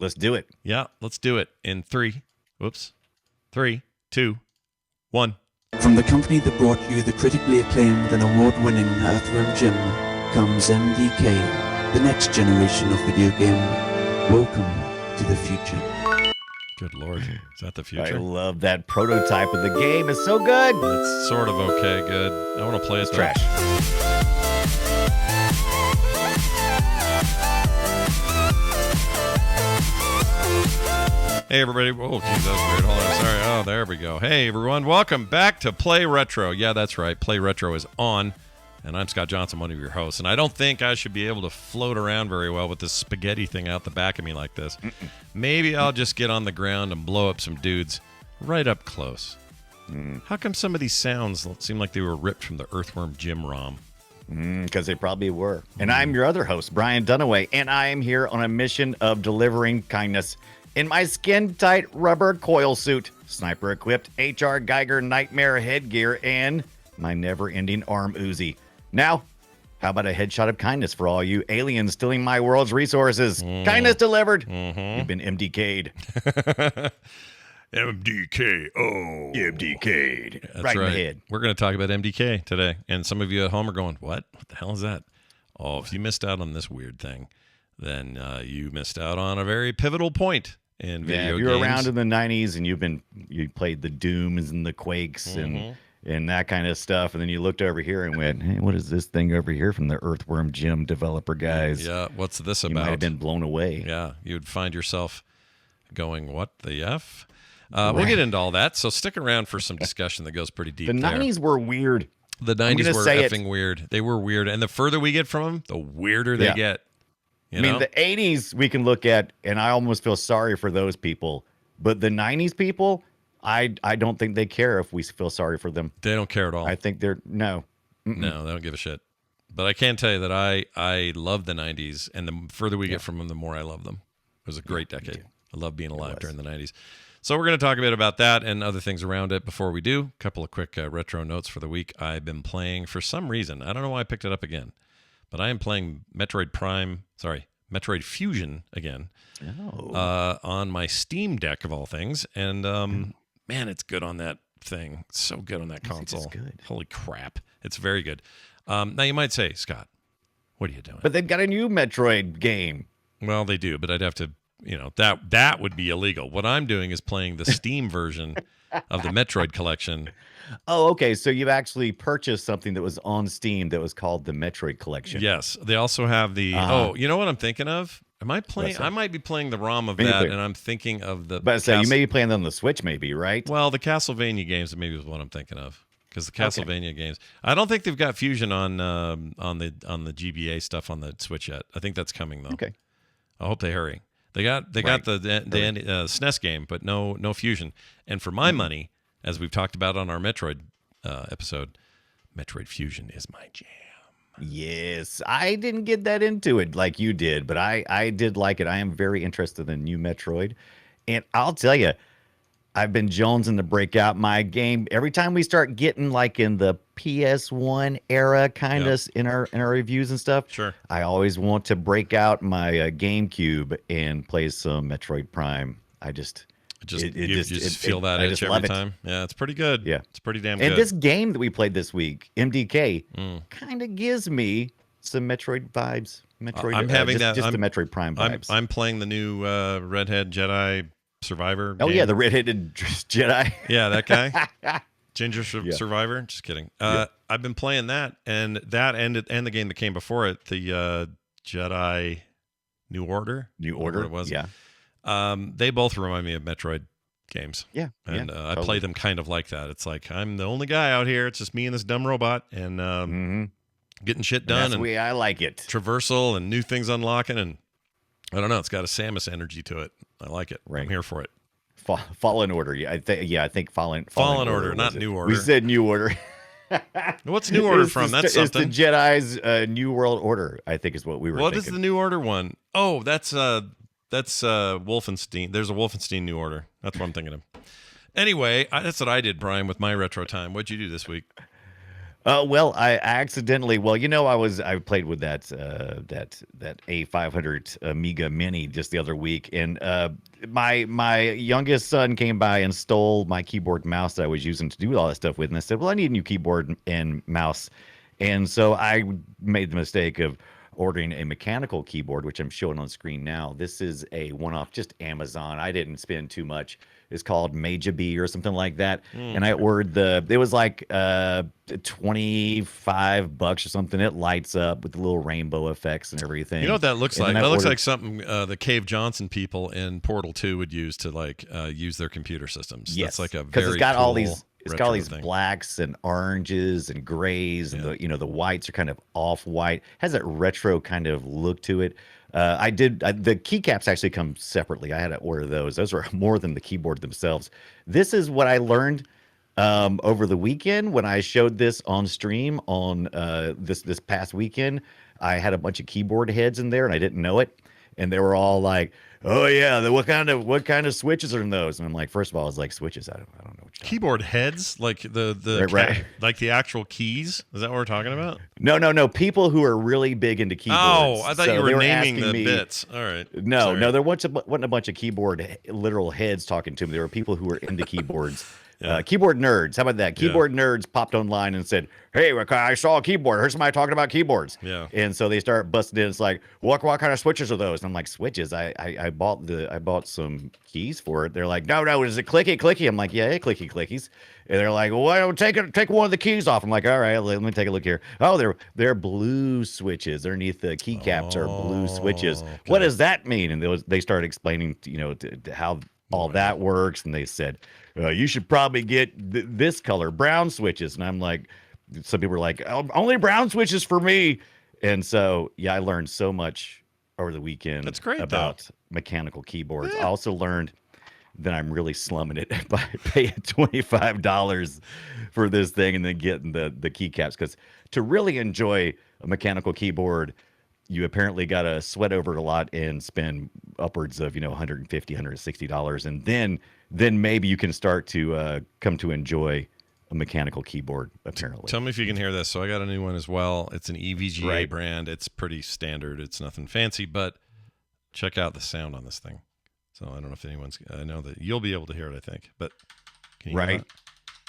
Let's do it. Yeah, let's do it in 3, 2, 1. From the company that brought you the critically acclaimed and award-winning Earthworm Jim comes MDK, the next generation of video game. Welcome to the future. Good Lord. Is that the I future? love that prototype of the game. It's so good. It's sort of okay, good. I want to play it. Trash. Hey, everybody. Oh, geez, that was weird. Hold on. Sorry. Oh, there we go. Hey, everyone. Welcome back to Play Retro. Yeah, that's right. Play Retro is on. And I'm Scott Johnson, one of your hosts. And I don't think I should be able to float around very well with this spaghetti thing out the back of me like this. Maybe I'll just get on the ground and blow up some dudes right up close. How come some of these sounds seem like they were ripped from the Earthworm Jim ROM? Because they probably were. And I'm your other host, Brian Dunaway, and I am here on a mission of delivering kindness in my skin-tight rubber coil suit, sniper-equipped H.R. Geiger nightmare headgear, and my never-ending arm Uzi. Now, how about a headshot of kindness for all you aliens stealing my world's resources? Kindness delivered. You've been MDK'd. MDK. MDK'd. That's right in the head. We're going to talk about MDK today. And some of you at home are going, what? What the hell is that? Oh, if you missed out on this weird thing, then you missed out on a very pivotal point in video if games. you're around in the 90s and you played the Dooms and the Quakes and that kind of stuff, and then you looked over here and went, hey, what is this thing over here from the Earthworm Jim developer guys? Yeah, what's this You about? might have been blown away. Yeah, you'd find yourself going, what the F? We'll get into all that, so stick around for some discussion that goes pretty deep The there. 90s were weird. The 90s were effing weird. They were weird, and the further we get from them, the weirder they get. You know? The 80s we can look at, and I almost feel sorry for those people. But the 90s people, I don't think they care if we feel sorry for them. They don't care at all. I think they're, no. No, they don't give a shit. But I can tell you that I love the 90s, and the further we get from them, the more I love them. It was a great decade. I love being alive during the 90s. So we're going to talk a bit about that and other things around it. Before we do, a couple of quick retro notes for the week. I've been playing, for some reason, I don't know why I picked it up again, but I am playing Metroid Fusion again on my Steam Deck, of all things. And, man, it's good on that thing. It's so good on that console. It's good. Holy crap. It's very good. Now, you might say, Scott, what are you doing? But they've got a new Metroid game. Well, they do, but I'd have to, that would be illegal. What I'm doing is playing the Steam version of the Metroid collection. Oh, okay. So you've actually purchased something that was on Steam that was called the Metroid Collection. Yes. They also have the, you know what I'm thinking of? Am I playing? I might be playing the ROM of that, and I'm thinking of the. But you may be playing on the Switch, maybe, right? Well, the Castlevania games maybe is what I'm thinking of, because the Castlevania games. I don't think they've got Fusion on the GBA stuff on the Switch yet. I think that's coming though. Okay. I hope they hurry. They got the SNES game, but no Fusion. And for my money, as we've talked about on our Metroid episode, Metroid Fusion is my jam. Yes, I didn't get that into it like you did, but I did like it. I am very interested in new Metroid. And I'll tell you, I've been jonesing to break out my game. Every time we start getting like in the PS1 era kind of in our reviews and stuff, sure, I always want to break out my GameCube and play some Metroid Prime. I just feel that itch every time. Yeah, it's pretty good. Yeah, it's pretty damn good. And this game that we played this week, MDK, kind of gives me some Metroid vibes. I'm having the Metroid Prime vibes. I'm playing the new redhead Jedi Survivor. Oh game. yeah, the redheaded Jedi. Yeah, that guy, Ginger Survivor. Just kidding. I've been playing that, and and the game that came before it, the Jedi New Order. What it was. Yeah. They both remind me of Metroid games. Yeah. And totally. I play them kind of like that. It's like I'm the only guy out here. It's just me and this dumb robot, and getting shit done. That's the way I like it. Traversal and new things unlocking, and I don't know. It's got a Samus energy to it. I like it. Right. I'm here for it. Fallen Order. I think Fallen Order, not New Order. We said New Order. What's New Order from? That's something. It's the Jedi's New World Order, I think is what we were What thinking. is the New Order one? Oh, that's Wolfenstein. There's a Wolfenstein New Order. That's what I'm thinking of. Anyway, that's what I did, Brian, with my retro time. What'd you do this week? Well, I accidentally. Well, I played with that A500 Amiga Mini just the other week, and my youngest son came by and stole my keyboard and mouse that I was using to do all that stuff with, and I said, "Well, I need a new keyboard and mouse," and so I made the mistake of ordering a mechanical keyboard, which I'm showing on screen now. This is a one-off, just Amazon. I didn't spend too much. It's called Majabee or something like that. And I ordered it was like $25 or something. It lights up with the little rainbow effects and everything. You know what that looks And like? then That I looks ordered- like something the Cave Johnson people in Portal 2 would use to use their computer systems. Yes, That's like a because very it's got all cool these. It's got retro all these thing. blacks and oranges and grays, and the whites are kind of off white. Has that retro kind of look to it. The keycaps actually come separately. I had to order those. Those are more than the keyboard themselves. This is what I learned over the weekend when I showed this on stream on this past weekend. I had a bunch of keyboard heads in there, and I didn't know it, and they were all like, "Oh yeah, what kind of switches are in those?" And I'm like, first of all, I was like, switches. I don't know what you're talking about. Keyboard heads, like Right. like the actual keys. Is that what we're talking about? No. People who are really big into keyboards. Oh, I thought So you they were were naming asking the me- bits. All right. No, Sorry. no, there wasn't a bunch of keyboard literal heads talking to me. There were people who were into keyboards. Keyboard nerds. How about that? Keyboard nerds popped online and said, "Hey, I saw a keyboard. I heard somebody talking about keyboards." Yeah. And so they start busting in. It's like, what kind of switches are those? And I'm like, switches. I bought some keys for it. They're like, no, is it clicky? I'm like, yeah, clicky clickies. And they're like, well, take one of the keys off. I'm like, all right, let me take a look here. Oh, they're blue switches underneath the keycaps are blue switches. okay. What does that mean? And they started explaining, to how all that works. And they said, you should probably get this color, brown switches. And I'm like, some people were like, oh, only brown switches for me. And so, yeah, I learned so much over the weekend. That's great, about mechanical keyboards. Yeah. I also learned that I'm really slumming it by paying $25 for this thing and then getting the keycaps. Because to really enjoy a mechanical keyboard, you apparently got to sweat over it a lot and spend upwards of $150, $160, and then maybe you can start to come to enjoy a mechanical keyboard. Apparently, Tell me if you can hear this. So I got a new one as well. It's an EVGA Right. brand. It's pretty standard. It's nothing fancy, but check out the sound on this thing. So I don't know if I know that you'll be able to hear it, I think. But can you hear Right. that?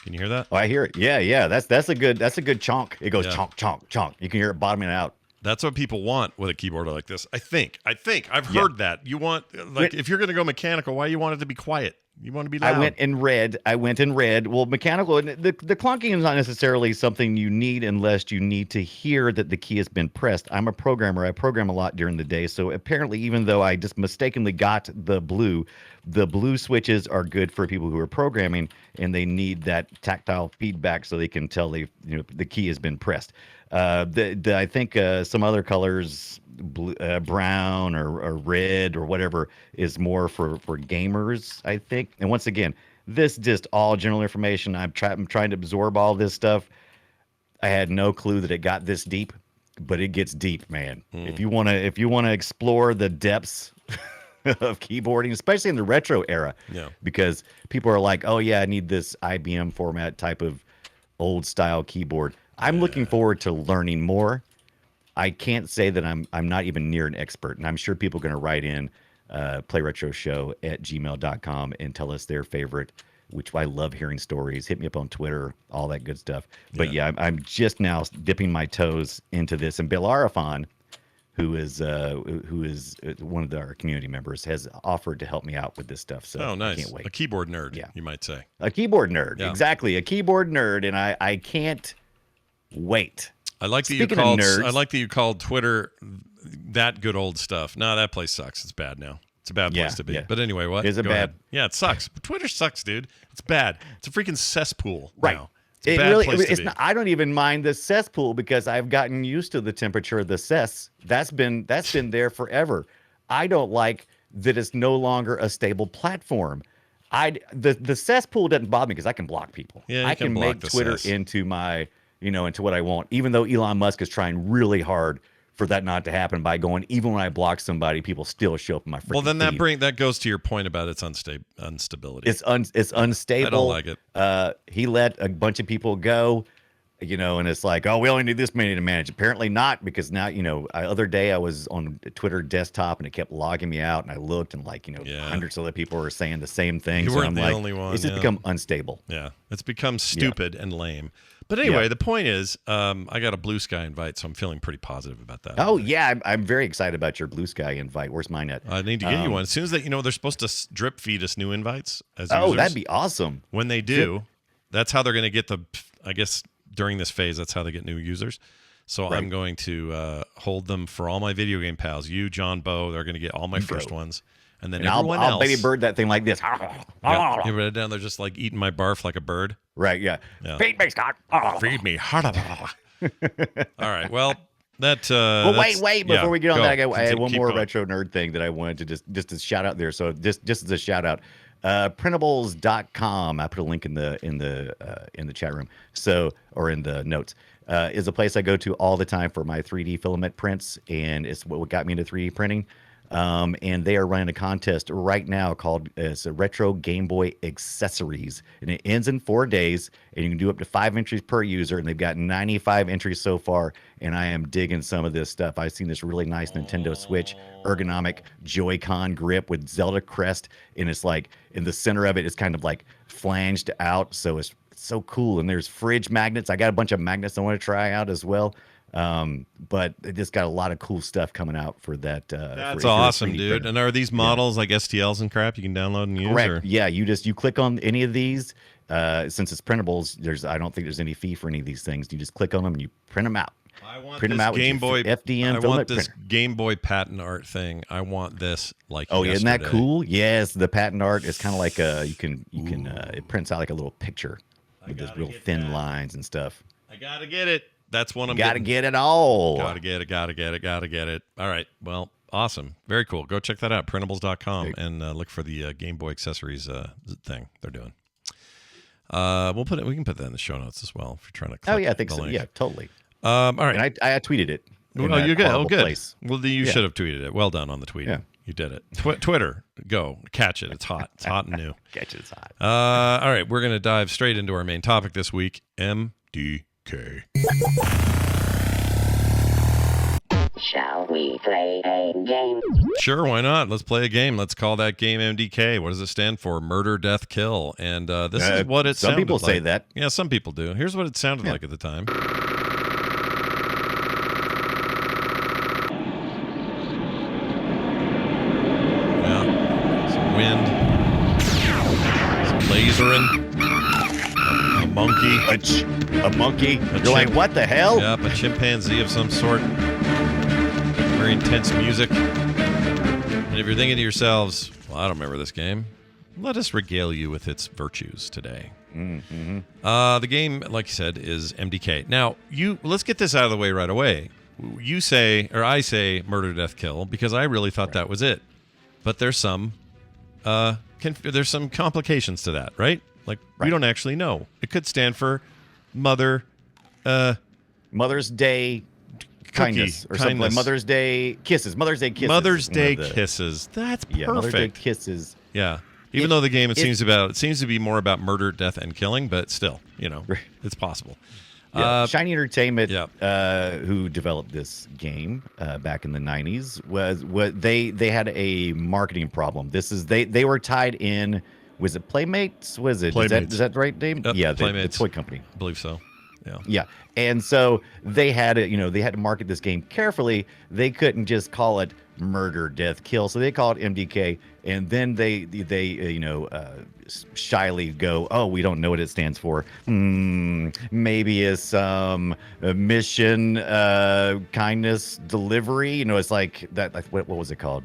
Can you hear that? Oh, I hear it. Yeah. That's a good chonk. It goes Yeah. chonk, chonk, chonk. You can hear it bottoming out. That's what people want with a keyboard like this. I think. I've heard that. You want, if you're going to go mechanical, why you want it to be quiet? You want to be loud. I went in red. Well, mechanical, and the clunking is not necessarily something you need unless you need to hear that the key has been pressed. I'm a programmer. I program a lot during the day. So apparently, even though I just mistakenly got the blue switches are good for people who are programming and they need that tactile feedback so they can tell the key has been pressed. I think some other colors, blue, brown or red or whatever, is more for gamers, I think. And once again, this just all general information. I'm trying to absorb all this stuff. I had no clue that it got this deep, but it gets deep, man. If you wanna explore the depths of keyboarding, especially in the retro era, because people are like, oh yeah, I need this IBM format type of old style keyboard. I'm looking forward to learning more. I can't say that I'm not even near an expert, and I'm sure people are going to write in playretroshow@gmail.com and tell us their favorite, which I love hearing stories. Hit me up on Twitter, all that good stuff. But yeah, I'm just now dipping my toes into this, and Bellerophon, who is one of our community members, has offered to help me out with this stuff. So nice. I can't wait. A keyboard nerd, you might say. A keyboard nerd, Yeah. exactly. A keyboard nerd, and I can't wait. I like that Speaking of nerds- I like that you called Twitter that good old stuff. No, that place sucks. It's bad now. It's a bad place to be. Yeah. But anyway, what? Is it Go bad? ahead. Yeah, it sucks. Twitter sucks, dude. It's bad. It's a freaking cesspool Right. now. It's a bad place to it's be. not, I don't even mind the cesspool because I've gotten used to the temperature of the cess. That's been there forever. I don't like that it's no longer a stable platform. The cesspool doesn't bother me because I can block people. Yeah, you I can can block make the Twitter cess. into my into what I want. Even though Elon Musk is trying really hard for that not to happen by going, even when I block somebody, people still show up in my freaking Well, then feed. that goes to your point about its instability. It's unstable. I don't like it. He let a bunch of people go. And it's like, oh, we only need this many to manage. Apparently not, because now, other day I was on Twitter desktop and it kept logging me out, and I looked and hundreds of other people were saying the same thing. You So weren't I'm the like, only one, it's just become unstable. Yeah, it's become stupid and lame. But anyway, the point is, I got a Blue Sky invite, so I'm feeling pretty positive about that. Oh, yeah. I'm very excited about your Blue Sky invite. Where's mine at? I need to get you one. As soon as they're supposed to drip feed us new invites as Oh, users. that'd be awesome. When they do, that's how they're going to get I guess during this phase, that's how they get new users. So I'm going to hold them for all my video game pals. You, John, Bo, they're going to get all my first ones. And then everyone else. I'll baby bird that thing like this. Yeah, you read it down. They're just like eating my barf like a bird. Right, yeah. Feed me, Scott. Feed me. All right, well, that... well, wait. Before we get on that, I had one more going. retro nerd thing that I wanted to just to shout out there. So just as a shout out, printables.com. I put a link in the chat room. Or in the notes. Is a place I go to all the time for my 3D filament prints, and it's what got me into 3D printing. And they are running a contest right now called it's a Retro Game Boy Accessories, and it ends in 4 days, and you can do up to 5 entries per user, and they've got 95 entries so far, and I am digging some of this stuff. I've seen this really nice Nintendo Switch ergonomic Joy-Con grip with Zelda crest, and it's like in the center of it is kind of like flanged out, so it's so cool. And there's fridge magnets. I got a bunch of magnets I want to try out as well. But it just got a lot of cool stuff coming out for that. That's awesome, dude. Printer. And are these models like STLs and crap you can download and use? Correct. Or? Yeah, you click on any of these. Since it's printables, I don't think there's any fee for any of these things. You just click on them and you print them out. I want print this them out Game Boy FDM. I want this printer. Game Boy patent art thing. I want this like. Oh, yesterday. isn't that cool? Yes, the patent art is kind of like you can it prints out like a little picture with those real thin lines and stuff. I gotta get it. That's one I'm gotta get it all. Gotta get it. All right. Well, awesome. Very cool. Go check that out. Printables.com and look for the Game Boy accessories thing they're doing. We can put that in the show notes as well if you're trying to click. Oh yeah, I think so. Yeah, totally. All right. And I tweeted it. Oh, you good. Oh, good. Place. Well, you should have tweeted it. Well done on the tweet. Yeah. You did it. Twitter, go catch it. It's hot. It's hot and new. Catch it. It's hot. All right, we're gonna dive straight into our main topic this week. MDK. Shall we play a game? Sure, why not? Let's play a game. Let's call that game MDK. What does it stand for? Murder, Death, Kill. And this is what it sounded like. Some people say that. Yeah, some people do. Here's what it sounded like at the time. Yeah, some wind, some lasering, a monkey. A monkey? You're like, what the hell? Yep, a chimpanzee of some sort. Very intense music. And if you're thinking to yourselves, well, I don't remember this game, let us regale you with its virtues today. Mm-hmm. The game, like you said, is MDK. Now, let's get this out of the way right away. You say, or I say, Murder, Death, Kill, because I really thought that was it. But there's some complications to that, right? Like, we don't actually know. It could stand for Mother's Day kindness or something like Mother's Day kisses. Mother's Day kisses. Mother's Day kisses. That's perfect. Yeah, Mother's Day kisses. Yeah. Even though the game seems to be more about murder, death, and killing, but still, it's possible. Yeah. Shiny Entertainment, who developed this game back in the 90s, was they had a marketing problem. They were tied in. Was it Playmates? Was it? Playmates. Is that the right name? Yeah, Playmates. The toy company. I believe so. Yeah. Yeah. And so they had to market this game carefully. They couldn't just call it Murder, Death, Kill. So they called it MDK. And then they shyly go, oh, we don't know what it stands for. Maybe it's mission, kindness, delivery. It's like that. What was it called?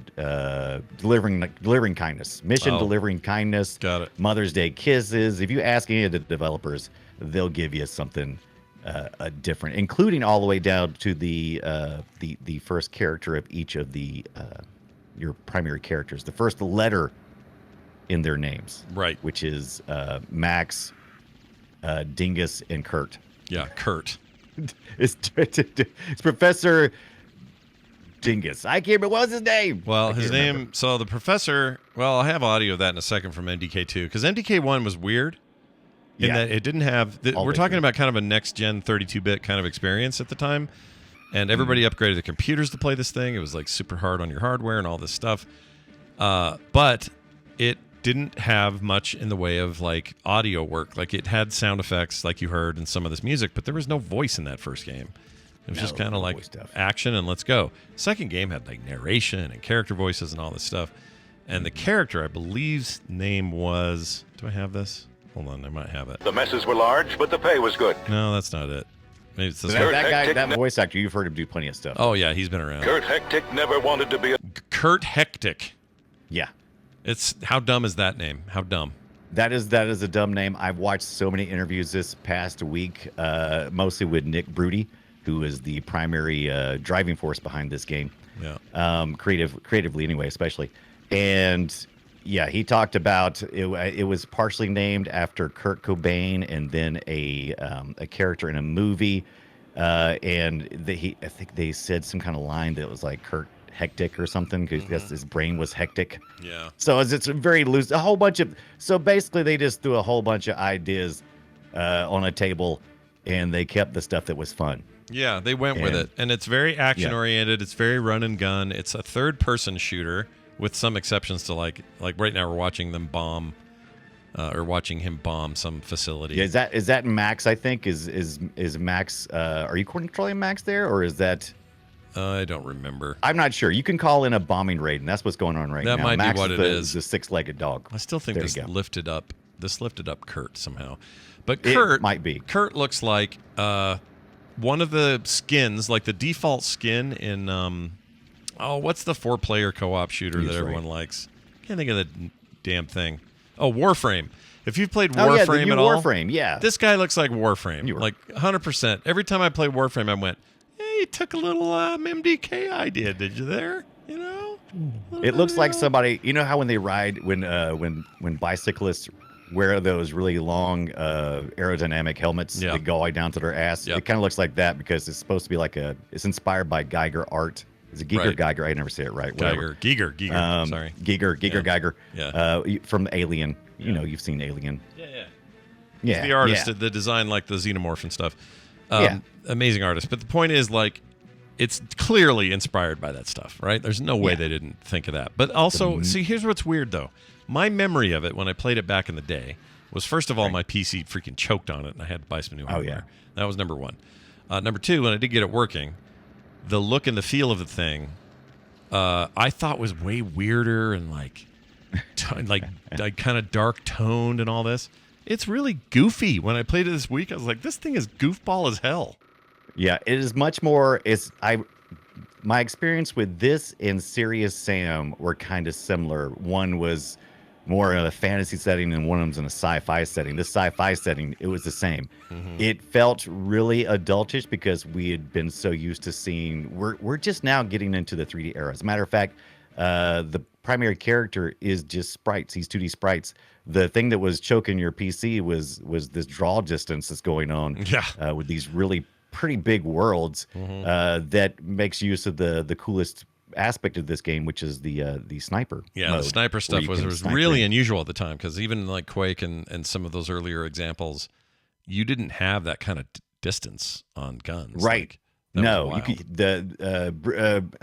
Delivering kindness. Mission, delivering kindness. Got it. Mother's Day kisses. If you ask any of the developers, they'll give you something different, including all the way down to the first character of each of your primary characters. The first letter in their names, right? Which is Max, Dingus, and Kurt. Yeah, Kurt. It's Professor Dingus. I can't remember what was his name. Well, his name. So the professor. Well, I'll have audio of that in a second from MDK2 because MDK1 was weird. in Yeah. that it didn't have. We're Always talking did. about kind of a next gen 32-bit kind of experience at the time, and everybody upgraded the computers to play this thing. It was like super hard on your hardware and all this stuff, but it didn't have much in the way of like audio work. Like it had sound effects, like you heard in some of this music, but there was no voice in that first game. It was just kind of no like voice stuff. action and let's go. Second game had like narration and character voices and all this stuff. And the character, I believe's name was. Do I have this? Hold on, I might have it. The messes were large, but the pay was good. No, that's not it. Maybe it's this That, one. that guy, Hectic- that voice actor, you've heard him do plenty of stuff. Oh yeah, he's been around. Kurt Hectic never wanted to be a... Kurt Hectic. Yeah. It's how dumb is that name? How dumb? That is a dumb name. I've watched so many interviews this past week, mostly with Nick Brudy, who is the primary driving force behind this game. Yeah. Creatively anyway, especially. And yeah, he talked about it was partially named after Kurt Cobain and then a character in a movie. And I think they said some kind of line that was like Kurt Hectic or something because his brain was hectic. Yeah. So it's very loose. A whole bunch of so basically they just threw a whole bunch of ideas on a table, and they kept the stuff that was fun. Yeah, they went with And- it, and it's very action oriented. It's very run and gun. It's a third person shooter with some exceptions to like right now we're watching them bomb. Or watching him bomb some facility. Yeah, is that Max? I think is Max. Are you controlling Max there, or is that? I don't remember. I'm not sure. You can call in a bombing raid, and that's what's going on right That now. might be Max what it is. The six-legged dog. I still think There this you go. lifted up Kurt somehow. But It Kurt might be. Kurt looks like one of the skins, like the default skin in what's the 4-player co-op shooter that Use everyone Raid. likes? Can't think of the damn thing. Oh, Warframe. If you've played Oh yeah, the Warframe new at all, Warframe. Yeah. this guy looks like Warframe. You were- Like 100%. Every time I play Warframe, I went, hey, you took a little MDK idea, did you there? You know? It looks like somebody. You know how when they ride when bicyclists wear those really long aerodynamic helmets Yeah. that go all the way down to their ass. Yep. It kind of looks like that because it's supposed to be like it's inspired by Geiger art. Is it Giger Right. Geiger? I never say it right. Whatever. Giger. Sorry. Giger Yeah. Geiger. Yeah. From Alien. You know, you've seen Alien. Yeah. Yeah. The artist yeah. that designed like the xenomorph and stuff. Yeah. Amazing artist. But the point is, like, it's clearly inspired by that stuff, right? There's no way Yeah. they didn't think of that. But also, see, here's what's weird though. My memory of it when I played it back in the day was, first of all, my PC freaking choked on it, and I had to buy some new hardware. That was number one. Number two, when I did get it working, the look and the feel of the thing, I thought was way weirder and like kind of dark toned and all this. It's really goofy. When I played it this week, I was like, this thing is goofball as hell. Yeah, it is much more. My experience with this and Serious Sam were kind of similar. One was more in a fantasy setting, and one of them was in a sci-fi setting. This sci-fi setting, it was the same. It felt really adultish because we had been so used to seeing. We're just now getting into the 3D era. As a matter of fact, the primary character is just sprites. He's 2D sprites. The thing that was choking your PC was this draw distance that's going on. Yeah. With these really pretty big worlds that makes use of the coolest aspect of this game, which is the sniper. Yeah, mode, the sniper where stuff you was can snipe really in. unusual at the time, because even like Quake and some of those earlier examples, you didn't have that kind of distance on guns. Right. Like, that was No, you wild. could,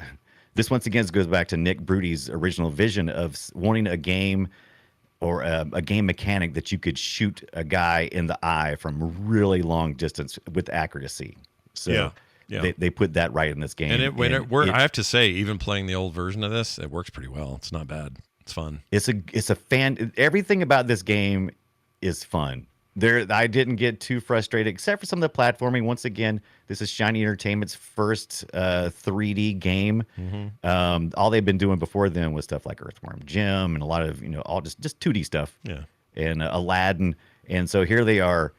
this once again goes back to Nick Brudy's original vision of wanting a game or a game mechanic that you could shoot a guy in the eye from really long distance with accuracy. So Yeah, yeah. They put that right in this game. And I have to say, even playing the old version of this, it works pretty well. It's not bad. It's fun. It's a fan. Everything about this game is fun. I didn't get too frustrated, except for some of the platforming. Once again, this is Shiny Entertainment's first 3D game. All they've been doing before then was stuff like Earthworm Jim and a lot of all just 2D stuff. Yeah. And Aladdin, and so here they are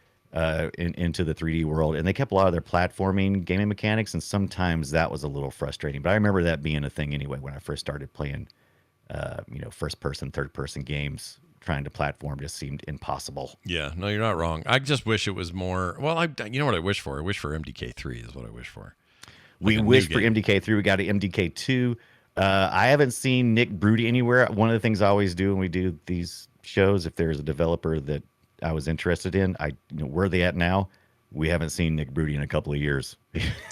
into the 3D world, and they kept a lot of their platforming gaming mechanics, and sometimes that was a little frustrating. But I remember that being a thing anyway when I first started playing, first person, third person games. Trying to platform just seemed impossible. Yeah, no, you're not wrong. I just wish it was more. Well, you know what I wish for? I wish for MDK3 is what I wish for. We Like a wish new for game. MDK3. We got an MDK2. I haven't seen Nick Brudy anywhere. One of the things I always do when we do these shows, if there's a developer that I was interested in. Where are they at now? We haven't seen Nick Broody in a couple of years.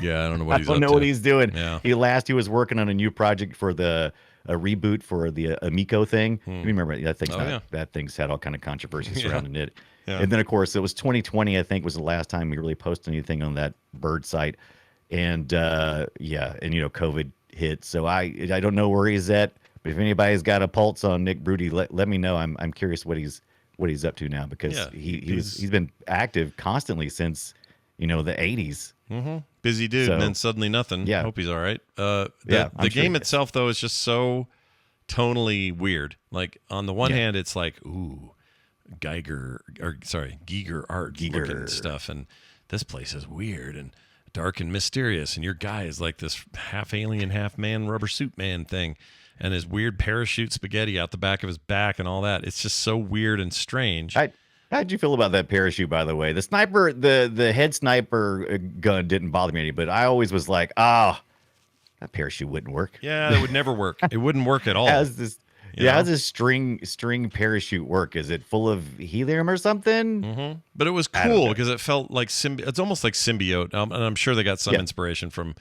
Yeah, I don't know what he's up I don't know to. what he's doing. Yeah. He was working on a new project for a reboot for the Amico thing. You remember that thing's had all kind of controversy surrounding it. Yeah. And then of course it was 2020. I think was the last time we really posted anything on that bird site. And COVID hit. So I don't know where he's at. But if anybody's got a pulse on Nick Broody, let me know. I'm curious what he's up to now because he's been active constantly since the 80s. Mm-hmm. Busy dude, and then suddenly nothing. Yeah. Hope he's all right. The game itself, though, is just so tonally weird. Like, on the one hand, it's like, ooh, Giger art looking stuff, and this place is weird and dark and mysterious, and your guy is like this half alien, half man, rubber suit man thing, and his weird parachute spaghetti out the back of his back and all that. It's just so weird and strange. How'd you feel about that parachute, by the way? The sniper, the head sniper gun didn't bother me any, but I always was like, that parachute wouldn't work. Yeah, that would never work. It wouldn't work at all. How's this string parachute work? Is it full of helium or something? Mm-hmm. But it was cool because it felt like it's almost like symbiote. And I'm sure they got some inspiration from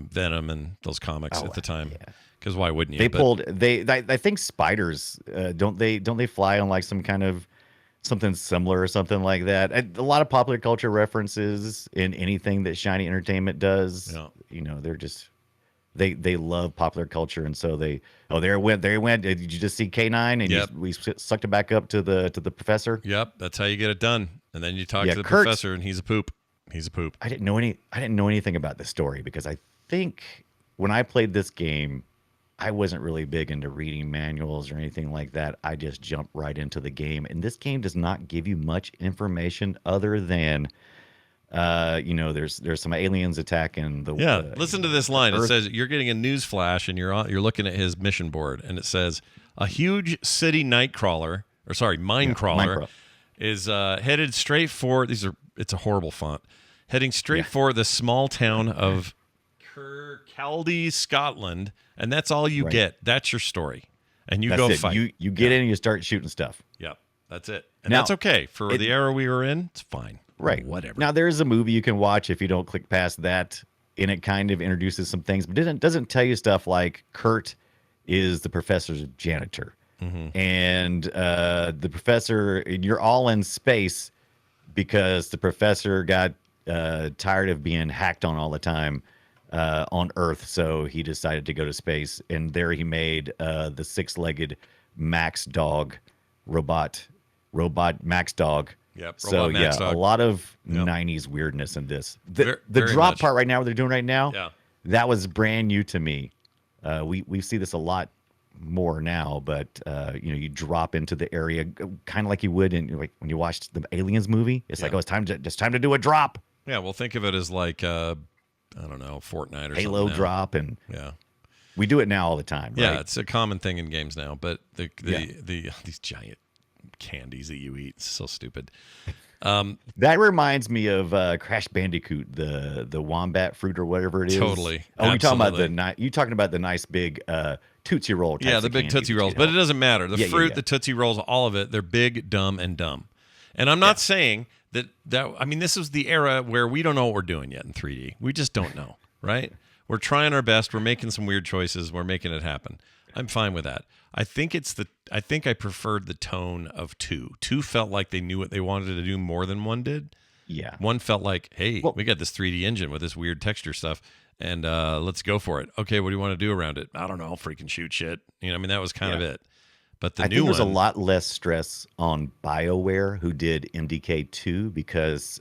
Venom and those comics at the time. Because why wouldn't you? I think spiders don't they fly on like some kind of something similar or something like that. A lot of popular culture references in anything that Shiny Entertainment does. Yeah. They're just they love popular culture, and so there it went. Did you just see K9 and we sucked it back up to the professor? Yep, that's how you get it done. And then you talk to the professor, and he's a poop. He's a poop. I didn't know anything about this story because I think when I played this game, I wasn't really big into reading manuals or anything like that. I just jumped right into the game. And this game does not give you much information other than, there's some aliens attacking the listen to this line. Earth. It says, you're getting a news flash and you're looking at his mission board. And it says, a huge city mine crawler is headed straight for, it's a horrible font, heading straight for the small town of Kirkcaldy, Scotland. And that's all you get. That's your story. And you go fight. You get in and you start shooting stuff. Yep. That's it. And that's okay. For the era we were in, it's fine. Right. Whatever. Now, there's a movie you can watch if you don't click past that. And it kind of introduces some things, but doesn't tell you stuff like Kurt is the professor's janitor. Mm-hmm. And the professor, you're all in space because the professor got tired of being hacked on all the time. On Earth, so he decided to go to space, and there he made the six-legged Max dog, robot Max dog. Yep. So Max dog. A lot of '90s weirdness in this. The drop part right now, what they're doing right now, that was brand new to me. We see this a lot more now, but you drop into the area kind of like you would when you watched the Aliens movie. It's like, it's time to do a drop. Yeah, well, think of it as like. I don't know, Fortnite or Halo something. drop, and we do it now all the time. Right? Yeah, it's a common thing in games now. But these giant candies that you eat, it's so stupid. That reminds me of Crash Bandicoot, the wombat fruit or whatever it is. Totally. Oh, you're talking about the nice big Tootsie Roll. Yeah, the big Tootsie Rolls, but it doesn't matter. The fruit, the Tootsie Rolls, all of it, they're big, dumb, and dumb. And I'm not saying. This is the era where we don't know what we're doing yet in 3D. We just don't know, right? We're trying our best. We're making some weird choices. We're making it happen. I'm fine with that. I think I preferred the tone of 2. 2 felt like they knew what they wanted to do more than 1 did. Yeah. 1 felt like, hey, we got this 3D engine with this weird texture stuff, and let's go for it. Okay, what do you want to do around it? I don't know. Freaking shoot shit. That was kind of it. But I think there's a lot less stress on BioWare, who did MDK2, because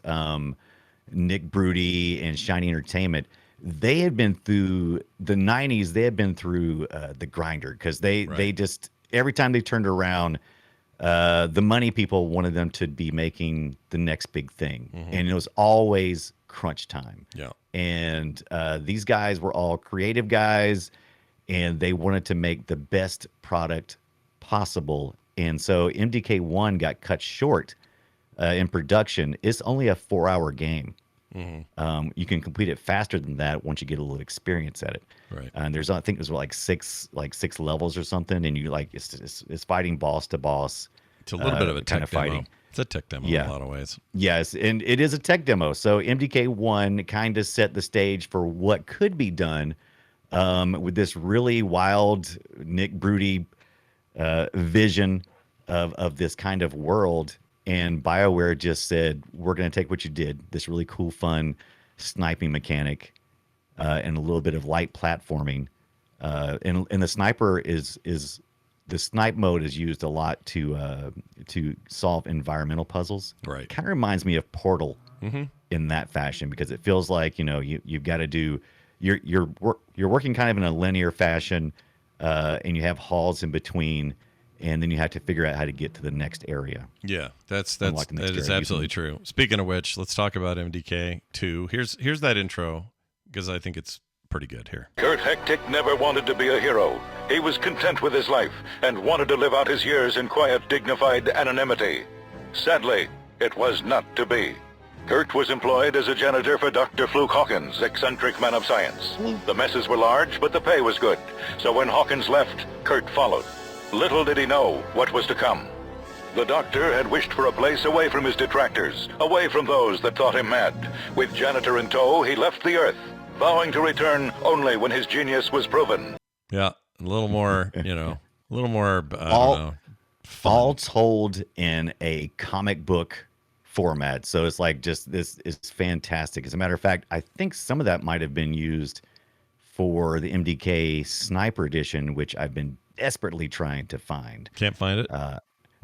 Nick Broody and Shiny Entertainment, they had been through the 90s. They had been through the grinder because they just every time they turned around, the money people wanted them to be making the next big thing, and it was always crunch time. Yeah, and these guys were all creative guys, and they wanted to make the best product possible, and so MDK1 got cut short in production. It's only a 4-hour game. You can complete it faster than that once you get a little experience at it. Right. And I think there's like six levels or something, and you it's fighting boss to boss. It's a little bit of a kind of fighting. demo. It's a tech demo Yeah. in a lot of ways. Yes, and it is a tech demo. So MDK1 kind of set the stage for what could be done with this really wild Nick Broody vision of this kind of world. And BioWare just said, we're going to take what you did, this really cool, fun sniping mechanic, and a little bit of light platforming. And the sniper is the snipe mode is used a lot to solve environmental puzzles. Right. Kind of reminds me of Portal in that fashion, because it feels like, you know, you've got to do you're working kind of in a linear fashion, and you have halls in between, and then you have to figure out how to get to the next area. Yeah, that Unlock the next is area absolutely true. Speaking of which, let's talk about MDK 2. Here's that intro, because I think it's pretty good here. Kurt Hectic never wanted to be a hero. He was content with his life and wanted to live out his years in quiet, dignified anonymity. Sadly, it was not to be. Kurt was employed as a janitor for Dr. Fluke Hawkins, eccentric man of science. The messes were large, but the pay was good. So when Hawkins left, Kurt followed. Little did he know what was to come. The doctor had wished for a place away from his detractors, away from those that thought him mad. With janitor in tow, he left the earth, vowing to return only when his genius was proven. Yeah, a little more, you know, a little more, I All- don't know, fun. All told in a comic book format. So it's like, just, this is fantastic. As a matter of fact, I think some of that might have been used for the MDK Sniper Edition, which I've been desperately trying to find. Can't find it.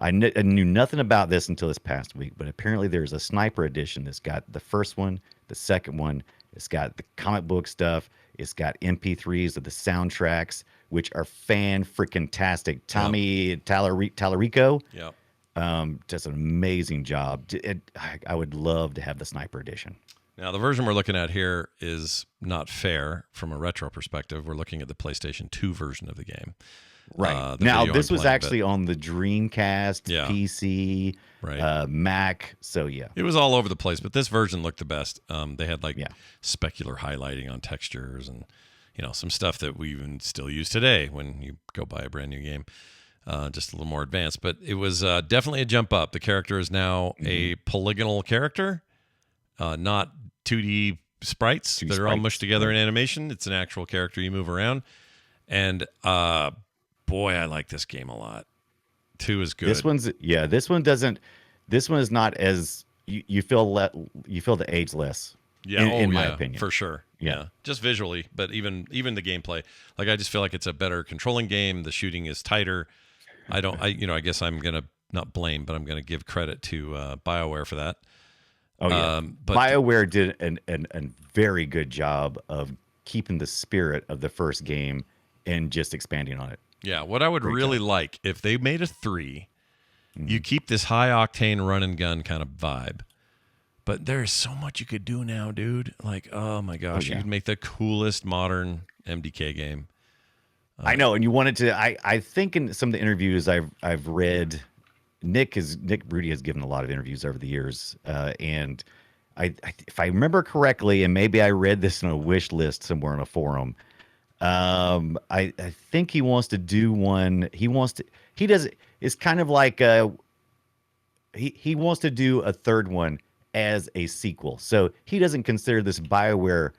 I knew nothing about this until this past week, but apparently there's a Sniper Edition that's got the first one, the second one. It's got the comic book stuff. It's got MP3s of the soundtracks, which are fan-freaking-tastic. Tommy Tallarico Yep. does an amazing job. I would love to have the Sniper Edition. Now, the version we're looking at here is not fair from a retro perspective. We're looking at the PlayStation 2 version of the game. Right. The Now, video this I'm was playing, actually on the Dreamcast, Yeah. PC, Right. Mac. So, yeah. It was all over the place, but this version looked the best. They had like Yeah. specular highlighting on textures and, you know, some stuff that we even still use today when you go buy a brand new game. Just a little more advanced, but it was definitely a jump up. The character is now a polygonal character, not 2D sprites that are all sprites, mushed together in animation. It's an actual character you move around. And boy, I like this game a lot. 2 is good. This one is not as you feel the age less. Yeah, in my opinion, for sure. Yeah, just visually, but even the gameplay. Like, I just feel like it's a better controlling game. The shooting is tighter. I guess I'm gonna not blame, but I'm gonna give credit to BioWare for that. Oh yeah, but BioWare did a very good job of keeping the spirit of the first game and just expanding on it. yeah, what I would really like if they made a 3, Mm-hmm. you keep this high octane run and gun kind of vibe. But there's so much you could do now, dude. Like, oh my gosh, yeah. you could make the coolest modern MDK game. I know, and you wanted to. I think in some of the interviews I've read, Nick Broody has given a lot of interviews over the years, and I if I remember correctly, and maybe I read this in a wish list somewhere in a forum. I think he wants to do one. He does. It's kind of like he wants to do a third one as a sequel. So he doesn't consider this BioWare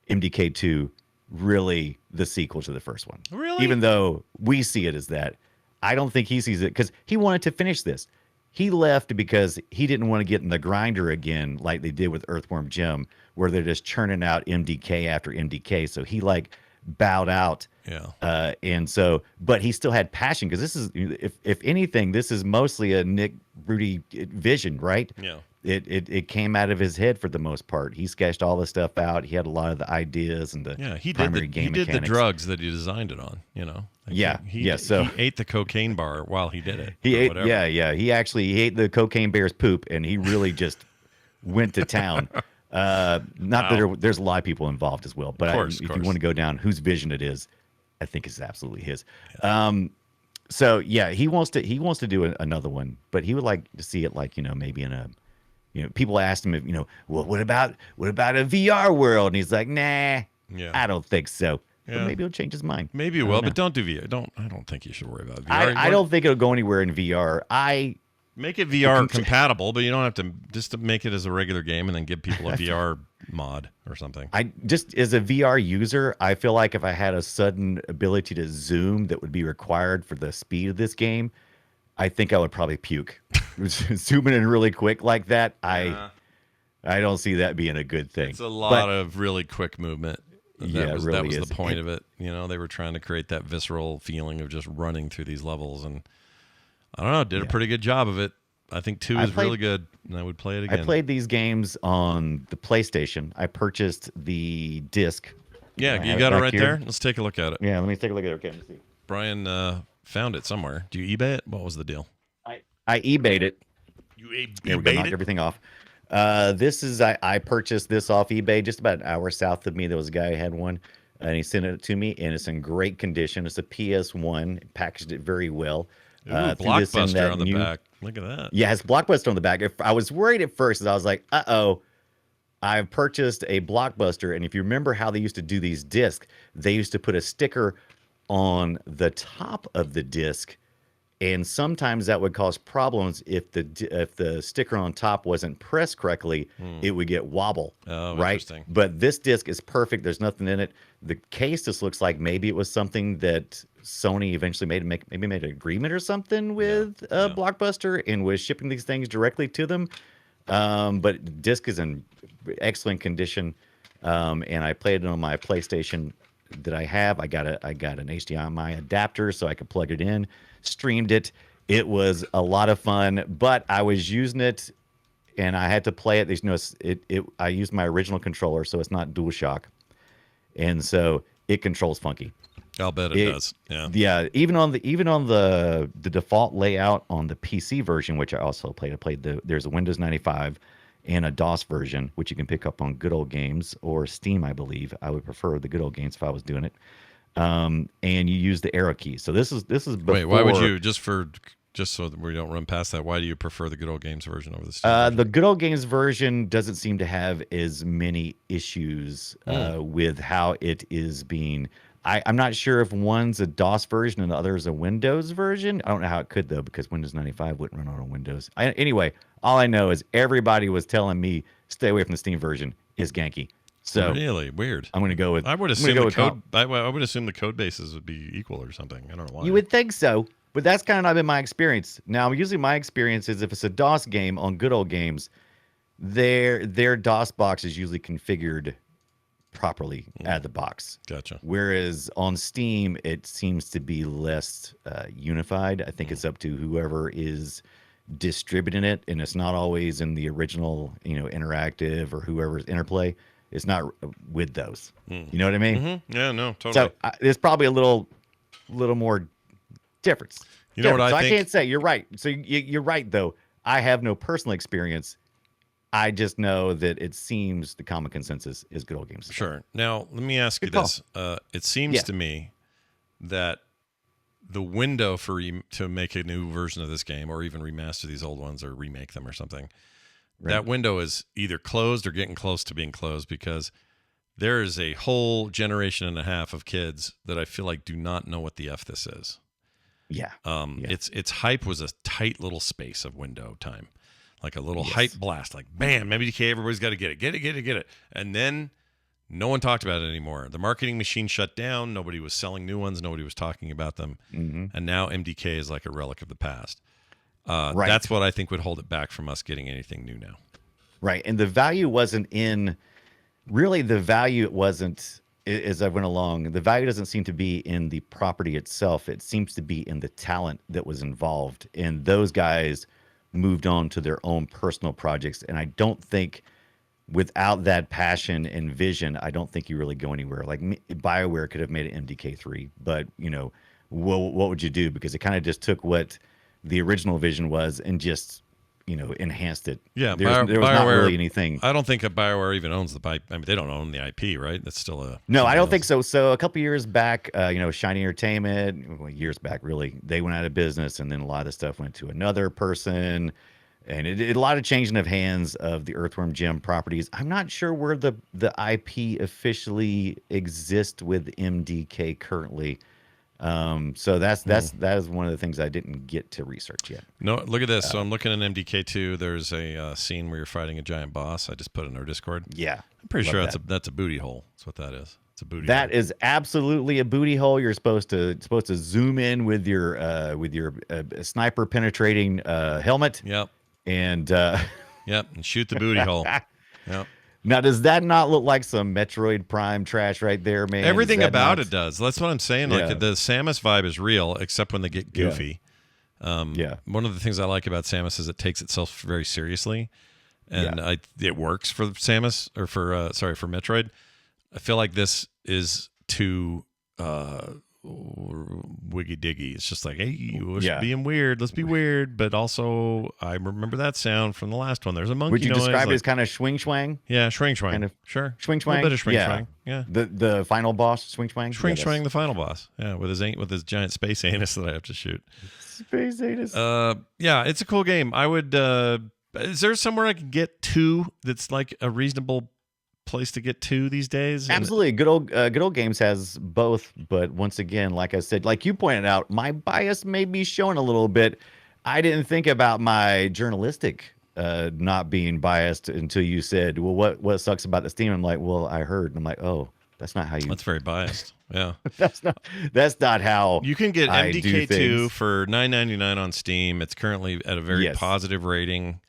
MDK2 really the sequel to the first one. Really? Even though we see it as that. I don't think he sees it because he wanted to finish this. He left because he didn't want to get in the grinder again like they did with Earthworm Jim, where they're just churning out MDK after MDK. So he bowed out. Yeah. And so, but he still had passion because this is, if anything, this is mostly a Nick Broody vision, right? Yeah. It came out of his head for the most part. He sketched all the stuff out. He had a lot of the ideas and the primary game he did the mechanics. drugs that he designed it on, you know. Like So he ate the cocaine bar while he did it. he or ate, whatever. he ate the cocaine bear's poop, and he really just went to town. Not that there's a lot of people involved as well, but Of if course. you want to go down whose vision it is, I think it's absolutely his. So yeah, he wants to do another one, but he would like to see it maybe in a, people asked him if, well, what about a VR world? And he's like, nah, Yeah. I don't think so. Yeah. But maybe he'll change his mind. Maybe you I will, don't know. but don't do VR. I don't think you should worry about VR. I don't think it'll go anywhere in VR. I Make it VR compatible, but you don't have to just to make it as a regular game and then give people a VR mod or something. I just, as a VR user, I feel like if I had a sudden ability to zoom that would be required for the speed of this game, I think I would probably puke. Zooming in really quick like that, I don't see that being a good thing. It's a lot of really quick movement. That was is. the point of it. You know, they were trying to create that visceral feeling of just running through these levels, and I don't know, did a pretty good job of it. I think 2 is really good, and I would play it again. I played these games on the PlayStation. I purchased the disc. Yeah, you got it right there. Let's take a look at it. Yeah, let me take a look at it. Okay, let me see. Brian found it somewhere. Do you eBay it? What was the deal? I eBayed it. You eBayed There we go, knocked everything off. This is I purchased this off eBay just about an hour south of me. There was a guy who had one, and he sent it to me, and it's in great condition. It's a PS1, packaged it very well. Ooh, Blockbuster on the back. Look at that. Yeah, it's Blockbuster on the back. I was worried at first, as I was like, uh-oh, I've purchased a Blockbuster, and if you remember how they used to do these discs, they used to put a sticker on the top of the disc, and sometimes that would cause problems if the sticker on top wasn't pressed correctly. It would get wobble. Oh, right? Interesting. But this disc is perfect. There's nothing in it. The case just looks like maybe it was something that Sony eventually made an agreement or something with Blockbuster and was shipping these things directly to them. But disc is in excellent condition, and I played it on my PlayStation that I have. I got an HDMI adapter so I could plug it in. Streamed it. It was a lot of fun, but I was using it, and I had to play it. There's no I used my original controller, so it's not DualShock, and so it controls funky. I'll bet it does. Yeah. Yeah. Even on the default layout on the PC version, which I also played. There's a Windows 95 and a DOS version, which you can pick up on Good Old Games or Steam, I believe. I would prefer the Good Old Games if I was doing it. And you use the arrow key. So this is before. Wait, why would you just so that we don't run past that? Why do you prefer the Good Old Games version over the Steam version? The Good Old Games version doesn't seem to have as many issues with how it is being. I'm not sure if one's a DOS version and the other is a Windows version. I don't know how it could, though, because Windows 95 wouldn't run on Windows. Anyway, all I know is everybody was telling me stay away from the Steam version. Is ganky. So really weird. I'm going to go with. I would assume the code. I would assume the code bases would be equal or something. I don't know why. You would think so, but that's kind of not been my experience. Now, usually my experience is if it's a DOS game on Good Old Games, their DOS box is usually configured properly out of the box. Gotcha. Whereas on Steam, it seems to be less unified. I think it's up to whoever is distributing it, and it's not always in the original, interactive or whoever's Interplay. It's not with those. You know what I mean? Mm-hmm. Yeah, no, totally. So there's probably a little more difference. You know what I think? I can't say. You're right. So you're right, though. I have no personal experience. I just know that it seems the common consensus is Good Old Games. Sure. Now, let me ask you this. It seems to me that the window to make a new version of this game or even remaster these old ones or remake them or something, that window is either closed or getting close to being closed because there is a whole generation and a half of kids that I feel like do not know what the F this is. Yeah. Its hype was a tight little space of window time. Like a little hype blast, like bam, MDK, everybody's got to get it. And then no one talked about it anymore. The marketing machine shut down. Nobody was selling new ones. Nobody was talking about them. Mm-hmm. And now MDK is like a relic of the past. That's what I think would hold it back from us getting anything new now. Right. And the value wasn't as I went along, the value doesn't seem to be in the property itself. It seems to be in the talent that was involved. And those guys moved on to their own personal projects. And I don't think without that passion and vision, I don't think you really go anywhere. Like BioWare could have made an MDK3, but what would you do? Because it kind of just took what the original vision was and just, enhanced it. Yeah. There was not really anything. I don't think that BioWare even owns the IP. I mean, they don't own the IP, right? That's still No, I don't think so. So a couple years back, Shiny Entertainment, years back, really, they went out of business, and then a lot of the stuff went to another person, and a lot of changing of hands of the Earthworm Jim properties. I'm not sure where the IP officially exists with MDK currently. So that is one of the things I didn't get to research yet. No, look at this. So I'm looking at MDK2. There's a scene where you're fighting a giant boss. I just put it in our Discord. Yeah, I'm pretty sure that. that's a booty hole. That's what that is. It's a booty. That hole. is absolutely a booty hole. You're supposed to zoom in with your sniper penetrating helmet. Yep. And yep, and shoot the booty hole. Yep. Now, does that not look like some Metroid Prime trash right there, man? Everything about it does. That's what I'm saying. Yeah. Like the Samus vibe is real, except when they get goofy. Yeah. One of the things I like about Samus is it takes itself very seriously, and it works for Samus or for Metroid. I feel like this is too wiggy diggy. It's just like, hey, we're being weird. Let's be weird, but also I remember that sound from the last one. There's a monkey. Would you noise, describe it like, as kind of swing swang? Yeah, swing swang. Kind of sure. Swing swang. A little bit of swing swang. Yeah. The final boss swing swang. Swing swang, the final boss. Yeah, with his giant space anus that I have to shoot. Space anus. Yeah, it's a cool game. I would. Is there somewhere I can get to that's like a reasonable place to get to these days? Absolutely. Good old games has both, but once again, like I said, like you pointed out, my bias may be showing a little bit. I didn't think about my journalistic not being biased until you said, well, what sucks about the Steam? I'm like, well, I heard. And I'm like, oh, that's not how you. That's very biased. Yeah. that's not how you can get I do MDK2 things. for $9.99 on Steam. It's currently at a very positive rating.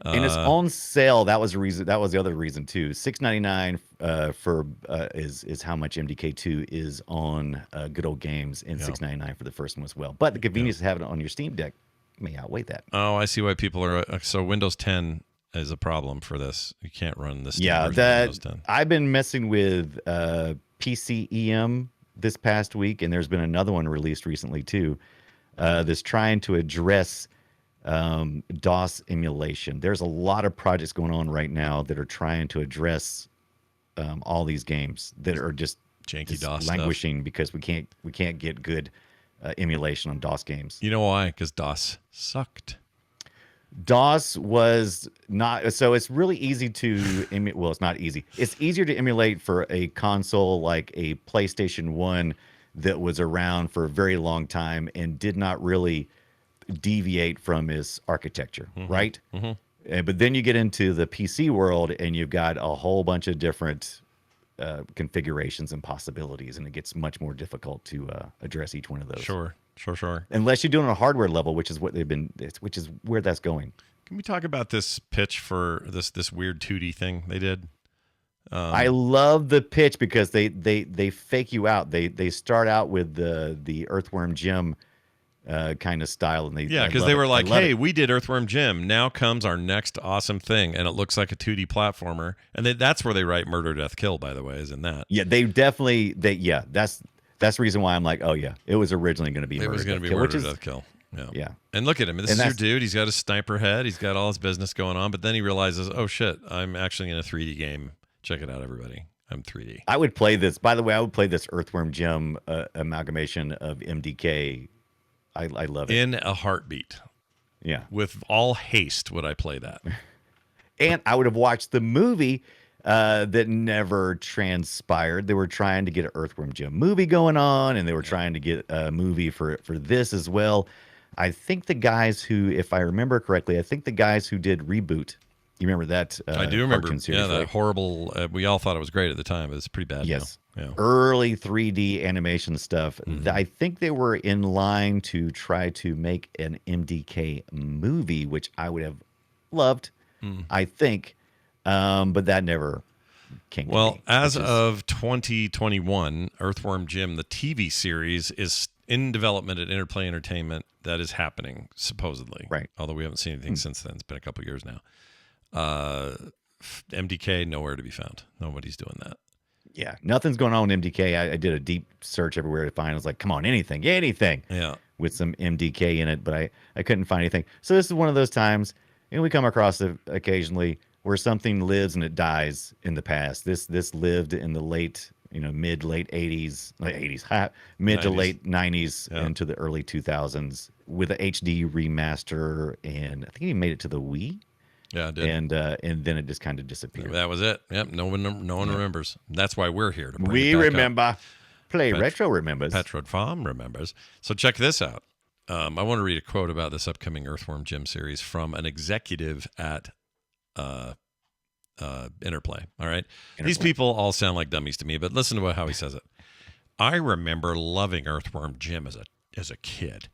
And it's on sale. That was the reason. That was the other reason too. $6.99 for is how much MDK2 is on Good Old Games, and $6.99 for the first one as well. But the convenience of having it on your Steam Deck may outweigh that. Oh, I see why people are. So Windows 10 is a problem for this. You can't run this. Yeah, Windows 10. I've been messing with PCEM this past week, and there's been another one released recently too. That's trying to address DOS emulation. There's a lot of projects going on right now that are trying to address all these games that are just janky DOS languishing stuff. Because we can't get good emulation on DOS games. You know why? Because DOS sucked. DOS was not, so it's really easy to emulate. Well, it's not easy. It's easier to emulate for a console like a PlayStation 1 that was around for a very long time and did not really deviate from its architecture, right? Mm-hmm. But then you get into the PC world and you've got a whole bunch of different configurations and possibilities, and it gets much more difficult to address each one of those. Sure. Unless you're doing it on a hardware level, which is which is where that's going. Can we talk about this pitch for this weird 2D thing they did? I love the pitch because they fake you out. They start out with the Earthworm Jim kind of style, and because they were like, hey, we did Earthworm Jim, now comes our next awesome thing, and it looks like a 2D platformer, and that's where they write Murder, Death, Kill, by the way, is in that. Yeah, they definitely that's the reason why I'm like, oh yeah, it was originally going to be Murder, Death, Kill. Yeah. And look at him. This is your dude. He's got a sniper head. He's got all his business going on, but then he realizes, oh shit, I'm actually in a 3D game. Check it out, everybody. I'm 3D. I would play this. By the way, I would play this Earthworm Jim amalgamation of MDK. I love it. In a heartbeat. Yeah. With all haste would I play that. And I would have watched the movie that never transpired. They were trying to get an Earthworm Jim movie going on, and they were trying to get a movie for this as well. I think the guys who, if I remember correctly, who did Reboot. You remember that? I do remember. Series, that right? Horrible. We all thought it was great at the time, but it's pretty bad. Yes. Now. Yeah. Early 3D animation stuff. Mm-hmm. I think they were in line to try to make an MDK movie, which I would have loved, I think. But that never came. Well, as of 2021, Earthworm Jim, the TV series, is in development at Interplay Entertainment. That is happening, supposedly. Right. Although we haven't seen anything since then. It's been a couple years now. MDK, nowhere to be found. Nobody's doing that. Yeah, nothing's going on with MDK. I did a deep search everywhere to find. I was like, come on, anything. Yeah. With some MDK in it, but I couldn't find anything. So this is one of those times, and we come across it occasionally, where something lives and it dies in the past. This lived in the late, mid late 80s, mid 90s. To late 90s into the early 2000s with a HD remaster, and I think he made it to the Wii. Yeah, it did. And then it just kind of disappeared. That was it. Yep. No one remembers. That's why we're here to bring we it back remember. up. Play Retro remembers. Petrod Farm remembers. So check this out. I want to read a quote about this upcoming Earthworm Jim series from an executive at Interplay. All right. These people all sound like dummies to me, but listen to how he says it. I remember loving Earthworm Jim as a kid.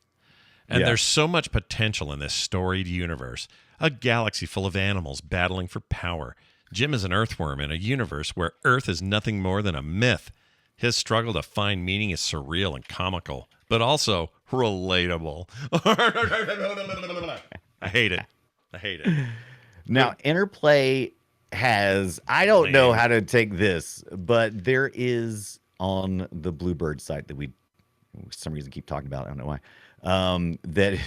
And there's so much potential in this storied universe. A galaxy full of animals battling for power. Jim is an earthworm in a universe where Earth is nothing more than a myth. His struggle to find meaning is surreal and comical, but also relatable. I hate it. Now, Interplay has, I don't know how to take this, but there is on the Bluebird site that we, for some reason, keep talking about. I don't know why. That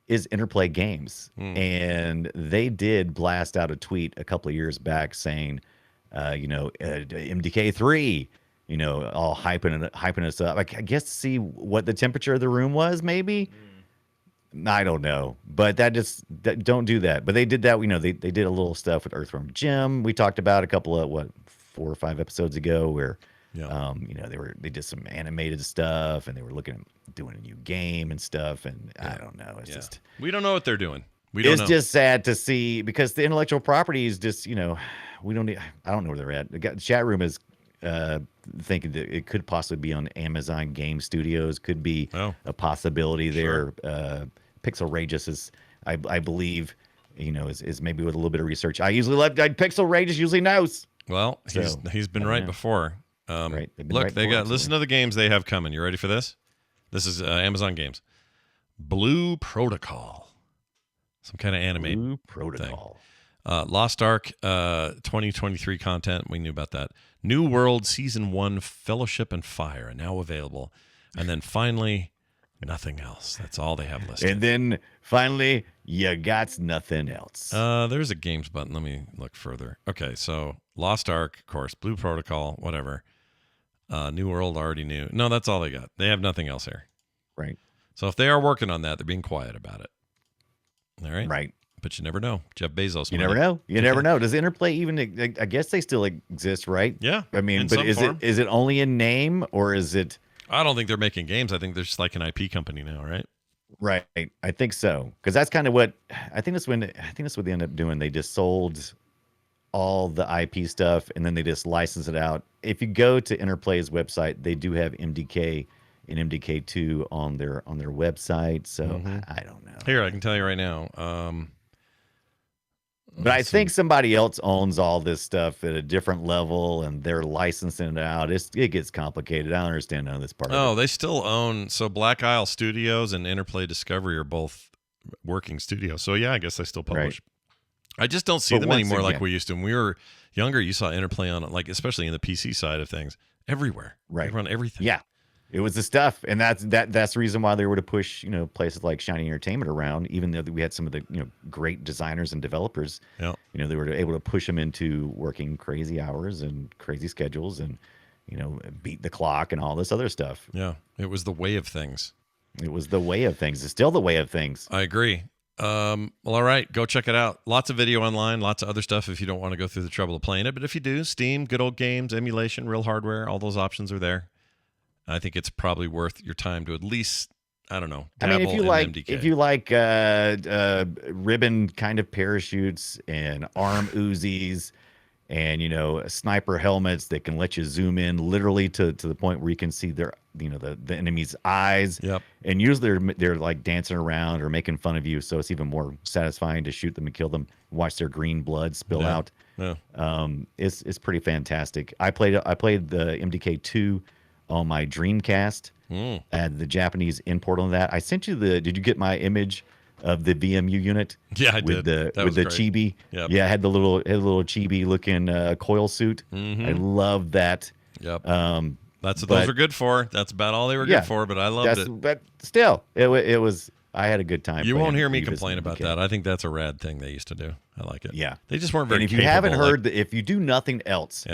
is Interplay Games. And they did blast out a tweet a couple of years back saying, MDK3, all hyping us up. I guess to see what the temperature of the room was, maybe. I don't know, but don't do that. But they did that. They did a little stuff with Earthworm Jim. We talked about a couple of 4 or 5 episodes ago where, they did some animated stuff and they were looking at doing a new game and stuff. And I don't know. It's just, we don't know what they're doing. It's just sad to see because the intellectual property is just, I don't know where they're at. The chat room is thinking that it could possibly be on Amazon Game Studios, could be a possibility there. Pixel Rageous is, I believe, is maybe with a little bit of research. Pixel Rageous usually knows. Well, he's been right before. Right. Look, listen to the games they have coming. You ready for this? This is Amazon Games. Blue Protocol. Some kind of anime. Blue Protocol. Lost Ark 2023 content. We knew about that. New World Season 1 Fellowship and Fire are now available. And then finally, nothing else. That's all they have listed. And then finally, you got nothing else. There's a games button. Let me look further. Okay, so Lost Ark, of course. Blue Protocol, whatever. New World, already knew. No, that's all they got. They have nothing else here. Right. So if they are working on that, they're being quiet about it. All right. Right. But you never know. Jeff Bezos. You never know. You never know. Does Interplay even? I guess they still exist, right? Yeah. I mean, but is it only in name or is it? I don't think they're making games. I think they're just like an IP company now, right? Right. I think so. Because that's kind of what I think that's what they end up doing. They just sold all the IP stuff and then they just license it out. If you go to Interplay's website, they do have MDK and MDK2 on their website. So I don't know. Here, I can tell you right now. But I think somebody else owns all this stuff at a different level, and they're licensing it out. It gets complicated. I don't understand none of this part. Oh, they still own. So Black Isle Studios and Interplay Discovery are both working studios. So yeah, I guess they still publish. Right. I just don't see them anymore like we used to. When we were younger, you saw Interplay on, like, especially in the PC side of things, everywhere. Right. They run everything. Yeah. It was the stuff, and that's the reason why they were to push places like Shiny Entertainment around. Even though we had some of the great designers and developers, they were able to push them into working crazy hours and crazy schedules, and beat the clock and all this other stuff. Yeah, it was the way of things. It was the way of things. It's still the way of things. I agree. Well, all right, go check it out. Lots of video online, lots of other stuff if you don't want to go through the trouble of playing it. But if you do, Steam, good old games, emulation, real hardware, all those options are there. I think it's probably worth your time to at least, I don't know, dabble in MDK. If you like ribbon kind of parachutes and arm Uzis and sniper helmets that can let you zoom in literally to the point where you can see their the enemy's eyes. Yep. And usually they're like dancing around or making fun of you, so it's even more satisfying to shoot them and kill them, watch their green blood spill out. Yeah. It's pretty fantastic. I played the MDK2 on my Dreamcast. And the Japanese import on that. I sent you did you get my image of the VMU unit? Yeah, I did. With the chibi. Yep. Yeah, I had the little chibi looking coil suit. I love that. Yep. That's what those were good for. That's about all they were good for, but I loved it. But still, it was, I had a good time. You won't hear me complain about that. I think that's a rad thing they used to do. I like it. Yeah. They just weren't very capable. And if you haven't heard, if you do nothing else,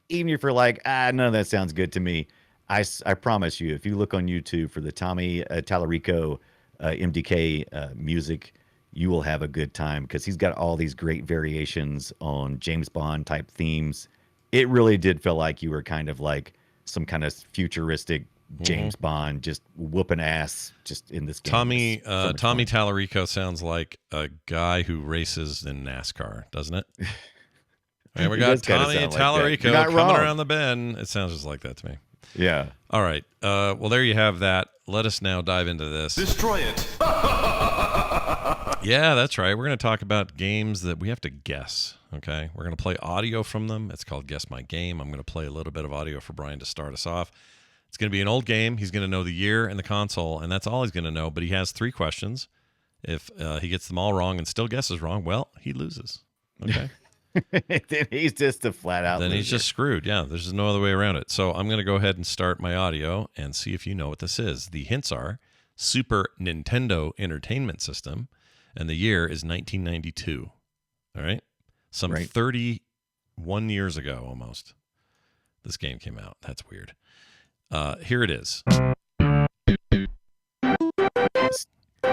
even if you're like, none of that sounds good to me, I promise you, if you look on YouTube for the Tommy Tallarico MDK music, you will have a good time because he's got all these great variations on James Bond type themes. It really did feel like you were kind of like some kind of futuristic James Bond just whooping ass just in this game. Tommy It's so much Tommy fun. Tallarico sounds like a guy who races in NASCAR, doesn't it? And we He got does kinda Tommy sound like that. Tallarico You're not coming wrong. around the bend. It sounds just like that to me. Yeah. All right. Well, there you have that. Let us now dive into this. Destroy it. Yeah, that's right. We're going to talk about games that we have to guess. Okay. We're going to play audio from them. It's called Guess My Game. I'm going to play a little bit of audio for Brian to start us off. It's going to be an old game. He's going to know the year and the console, and that's all he's going to know. But he has 3 questions. If he gets them all wrong and still guesses wrong, well, he loses. Okay. Then he's just a flat out. Then he's loser. just screwed. Yeah, there's no other way around it. So I'm going to go ahead and start my audio and see if you know what this is. The hints are Super Nintendo Entertainment System, and the year is 1992. All right? Some Right. 31 years ago almost, this game came out. That's weird. Here it is.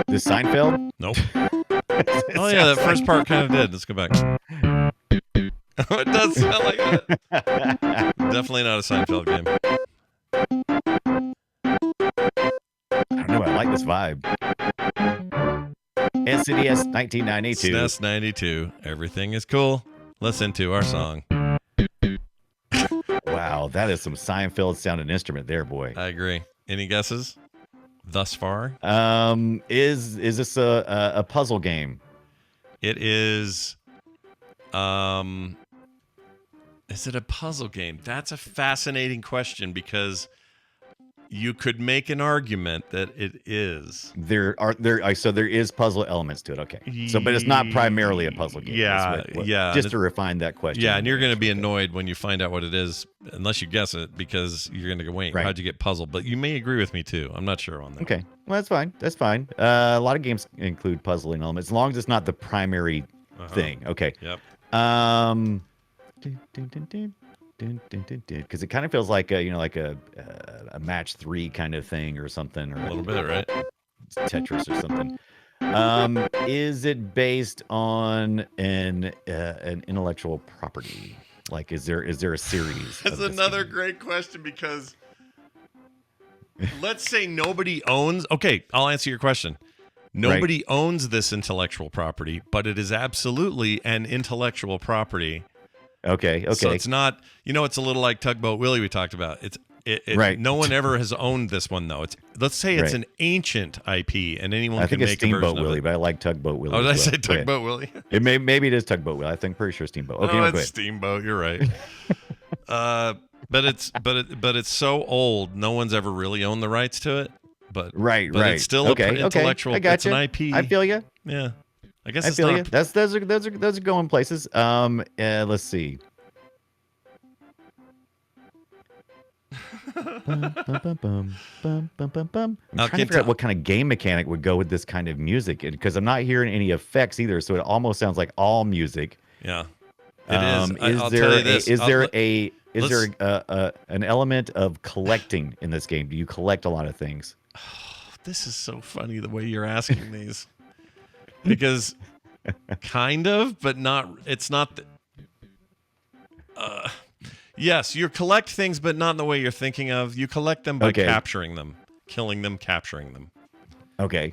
This Seinfeld. Nope. Oh, yeah, that first part kind of did. Let's go back. It does sound like that. Definitely not a Seinfeld game. I don't know. I like this vibe. SNES 1992. SNES 92. Everything is cool. Listen to our song. Wow, that is some Seinfeld sounding instrument there, boy. I agree. Any guesses thus far? Is this a puzzle game? It is. Is it a puzzle game? That's a fascinating question because you could make an argument that it is. So there is puzzle elements to it. Okay. So, but it's not primarily a puzzle game. Yeah, yeah. Just to refine that question. Yeah, and you're going to be annoyed when you find out what it is, unless you guess it, because you're going to go, wait, Right. how'd you get puzzled? But you may agree with me too. I'm not sure on that. Okay. Well, that's fine. That's fine. A lot of games include puzzling elements, as long as it's not the primary thing. Okay. Yep. Because it kind of feels like a match 3 kind of thing or something, or A little bit, right? Tetris or something. Is it based on an intellectual property? Like, is there a series? That's of this another game? great question because let's say nobody owns. Okay, I'll answer your question. Nobody owns this intellectual property, but it is absolutely an intellectual property. Okay. So it's not, it's a little like Tugboat Willie we talked about. Right. No one ever has owned this one though. Let's say it's Right. an ancient IP and anyone I can think it's make a version Steamboat of Willie, it. but I like Tugboat Willie. Oh, did I as say well. Go ahead. Tugboat Willie? Maybe it is Tugboat Willie. I think pretty sure Steamboat. Okay, Oh, go it's ahead. Steamboat. You're right. But it's so old. No one's ever really owned the rights to it. But Right. it's still an intellectual. I got It's an IP. I feel you. Yeah. I guess I it's feel not. you. Those are going places. Let's see. I'm trying to figure out what kind of game mechanic would go with this kind of music, because I'm not hearing any effects either. So it almost sounds like all music. Yeah. It is. I'll there tell you this. is there an element of collecting in this game? Do you collect a lot of things? This is so funny the way you're asking these, because kind of, but not. It's not. Yes, you collect things, but not in the way you're thinking of. You collect them by capturing them, killing them, capturing them. Okay.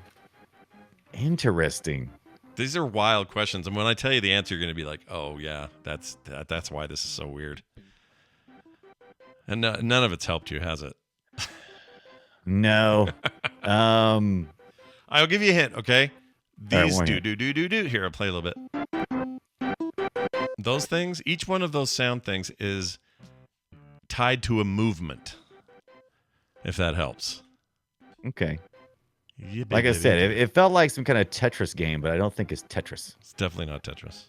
Interesting. These are wild questions, and when I tell you the answer, you're going to be like, "Oh yeah, that's why this is so weird." And none of it's helped you, has it? No. I'll give you a hint, okay? These one do. hint. Here, I'll play a little bit. Those things, each one of those sound things is tied to a movement, if that helps. Okay. Yeah, Like I baby. said, it felt like some kind of Tetris game, but I don't think it's Tetris. It's definitely not Tetris.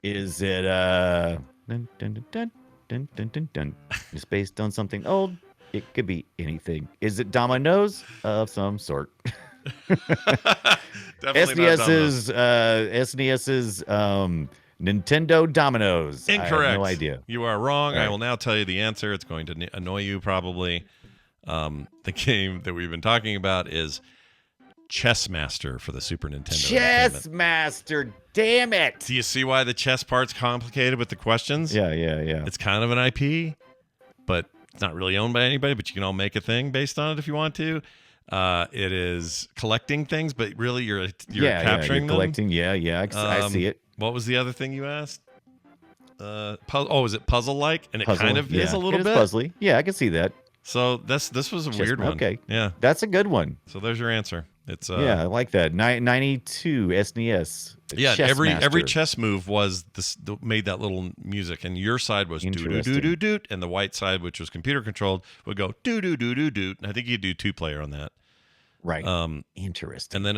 Is it dun, dun, dun, dun, dun, dun, dun, dun. It's based on something old. It could be anything. Is it dominoes of some sort? Definitely not Domino's. SNES's Nintendo Dominoes. Incorrect. I have no idea. You are wrong. All right. I will now tell you the answer. It's going to annoy you probably. The game that we've been talking about is Chess Master for the Super Nintendo. Chess Entertainment. Master, damn it. Do you see why the chess part's complicated with the questions? Yeah. It's kind of an IP, but it's not really owned by anybody, but you can all make a thing based on it if you want to. It is collecting things, but really you're capturing them. Collecting. Yeah. I see it. What was the other thing you asked? Is it puzzle-like? And it kind of is a little it bit. Is puzzly. Yeah, I can see that. So this was a weird one. Okay. Yeah. That's a good one. So there's your answer. It's I like that. 92 SNES. Yeah, Chess every Master. chess move was made that little music, and your side was do do do do do, and the white side, which was computer controlled, would go do do do do do. And I think you do 2-player on that. Right. Interesting. And then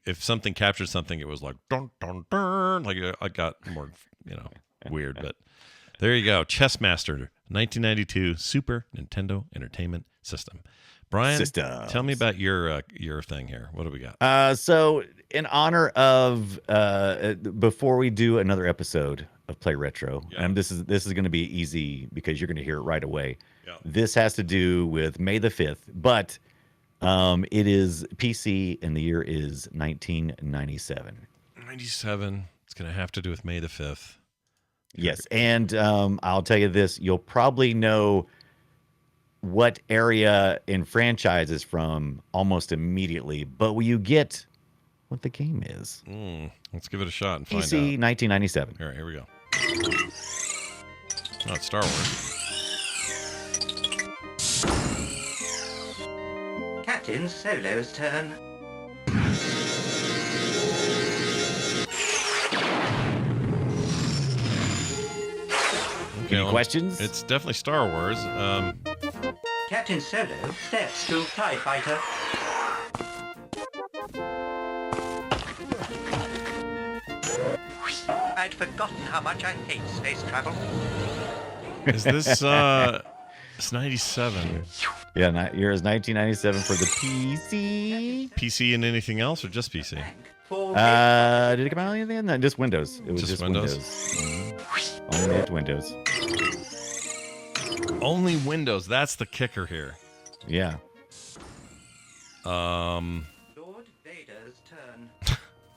if something captured something, it was like dun dun dun. Like I got more weird, but there you go. Chess Master, 1992 Super Nintendo Entertainment System. Brian, tell me about your thing here. What do we got? So in honor of before we do another episode of Play Retro, and this is going to be easy because you're going to hear it right away. Yeah. This has to do with May the 5th, but it is PC and the year is 1997. 97. It's going to have to do with May the 5th. Yes, and I'll tell you this: you'll probably know what area in franchise is from almost immediately, but will you get what the game is? Let's give it a shot and find out. PC 1997. All right, here we go. Oh, it's Star Wars. Captain Solo's turn. Any questions? It's definitely Star Wars. Captain Solo steps to TIE Fighter. I'd forgotten how much I hate space travel. Is this it's 97. Yeah, year is 1997 for the PC. PC and anything else or just PC? Did it come out anything? No, just Windows. It was just Windows? Only at Windows. Only Windows. That's the kicker here. Yeah. Lord Vader's turn.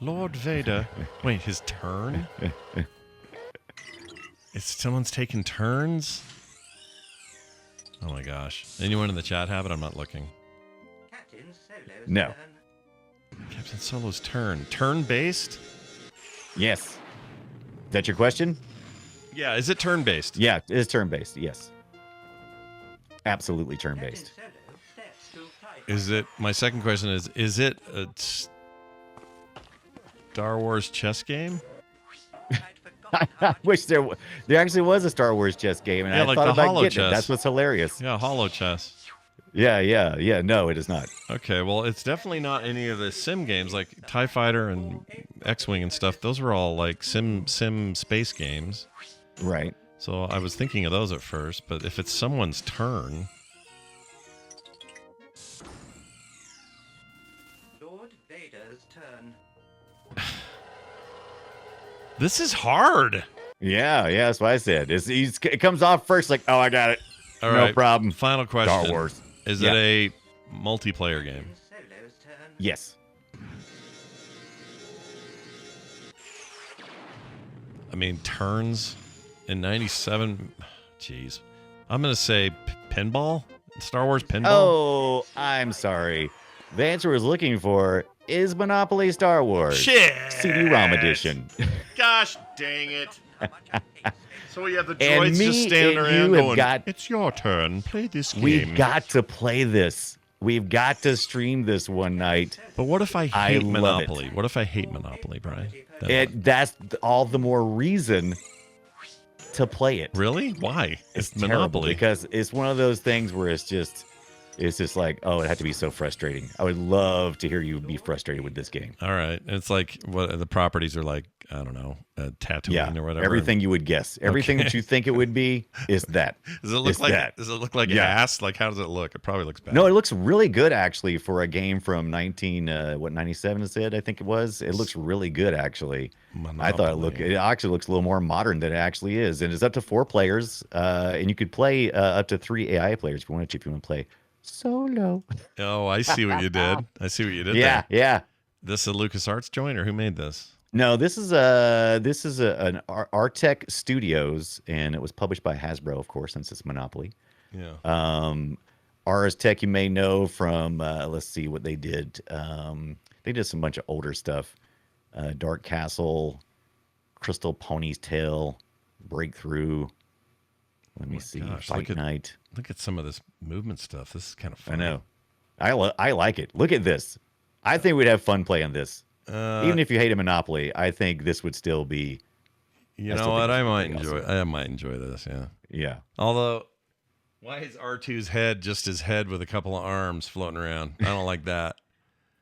Lord Vader. Wait, his turn? Is someone's taking turns? Oh my gosh. Anyone in the chat have it? I'm not looking. Captain Solo's No. turn. Captain Solo's turn. Turn-based? Yes. Is that your question? Yeah, is it turn-based? Yeah, it is turn-based. Yes. Absolutely turn-based. Captain Solo steps to TIE Fighter. Is it, my second question is it a Star Wars chess game? I'd forgotten how I much wish there actually was a Star Wars chess game, and Yeah, I like thought the about holo getting it. chess. That's what's hilarious. Yeah, holo chess. Yeah. No, it is not. Okay, well, it's definitely not any of the sim games like TIE Fighter and X-Wing and stuff. Those were all like sim space games. Right. So I was thinking of those at first, but if it's someone's turn... Lord Vader's turn. This is hard. Yeah, that's what I said. It comes off first like, oh, I got it. All No right, problem. Final question. Star Wars. Is Yeah. it a multiplayer game? Captain Solo's turn. Yes. I mean, turns in 97. Jeez. I'm going to say pinball? Star Wars pinball? Oh, I'm sorry. The answer I was looking for is Monopoly Star Wars. Shit. CD-ROM edition. Gosh dang it. How much I hate space So we have the And droids me just standing and around you have going, got- it's your turn. Play this game. We've got to play this. We've got to stream this one night. But what if I I hate love Monopoly? it. What if I hate Monopoly, Brian? That's all the more reason to play it. Really? Why? It's terrible Monopoly. because it's one of those things where it's just like, oh, it had to be so frustrating. I would love to hear you be frustrated with this game. All right. It's like what the properties are like, I don't know, Tatooine Yeah, or whatever. everything you would guess, everything that you think it would be is that. Does it look It's like that. Does it look like Yeah. ass? Like how does it look? It probably looks bad. No, it looks really good actually for a game from 97 it said, I think it was. It looks really good actually. I thought it actually looks a little more modern than it actually is. And it's up to 4 players, and you could play up to 3 AI players if you want to play Solo. Oh, I see what you did. I see what you did Yeah, there. yeah. This a LucasArts joint, or who made this? No, this is an Artec Studios, and it was published by Hasbro, of course, since it's Monopoly. Yeah. Ars Tech, you may know from let's see what they did. They did some bunch of older stuff. Dark Castle, Crystal Pony's Tail, Breakthrough. Let me see. gosh, Fight Night. Look at some of this movement stuff. This is kind of I fun. know. I like it. Look at this. I think we'd have fun playing this. Even if you hate a Monopoly, I think this would still be. You I know still what? think I it's might pretty enjoy. awesome. I might enjoy this. Yeah. Yeah. Although, why is R2's head just his head with a couple of arms floating around? I don't like that.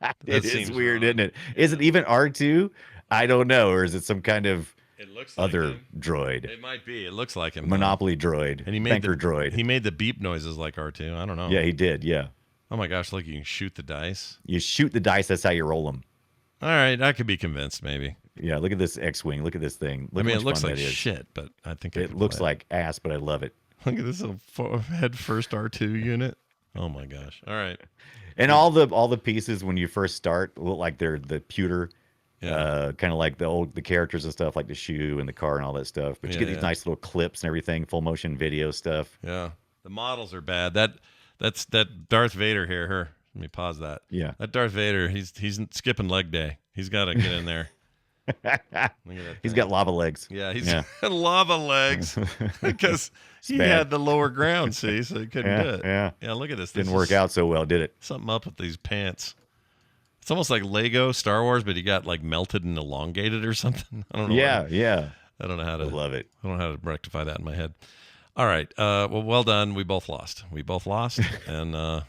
It That is seems weird, wrong. isn't it? Is it even R2? I don't know. Or is it some kind of It looks like other him. droid? It might be. It looks like him. Monopoly droid. And he made Banker the droid. He made the beep noises like R2. I don't know. Yeah, he did. Yeah. Oh my gosh! Look, you can shoot the dice. You shoot the dice. That's how you roll them. All right, I could be convinced. Maybe. Yeah. Look at this X-wing. Look at this thing. Look I mean, how it much looks fun like that is. shit, but I think I It could looks play like ass, but I love it. Look at this little head first R2 unit. Oh my gosh! All right. And all the pieces when you first start look like they're the pewter, Yeah. kind of like the characters and stuff, like the shoe and the car and all that stuff. But you Yeah, get these yeah. nice little clips and everything, full motion video stuff. Yeah. The models are bad. That's that Darth Vader here. Her. Let me pause that. Yeah. That Darth Vader. He's skipping leg day. He's got to get in there. Look at that He's thing. got lava legs. Yeah, he's Yeah. got lava legs because he bad. had the lower ground, see, so he couldn't do it. Yeah. Yeah, look at this. Didn't This work is out so well, did it? Something up with these pants. It's almost like Lego Star Wars, but he got like melted and elongated or something. I don't know. Yeah, yeah. I don't know how I to love it. I don't know how to rectify that in my head. All right. Well done. We both lost. And that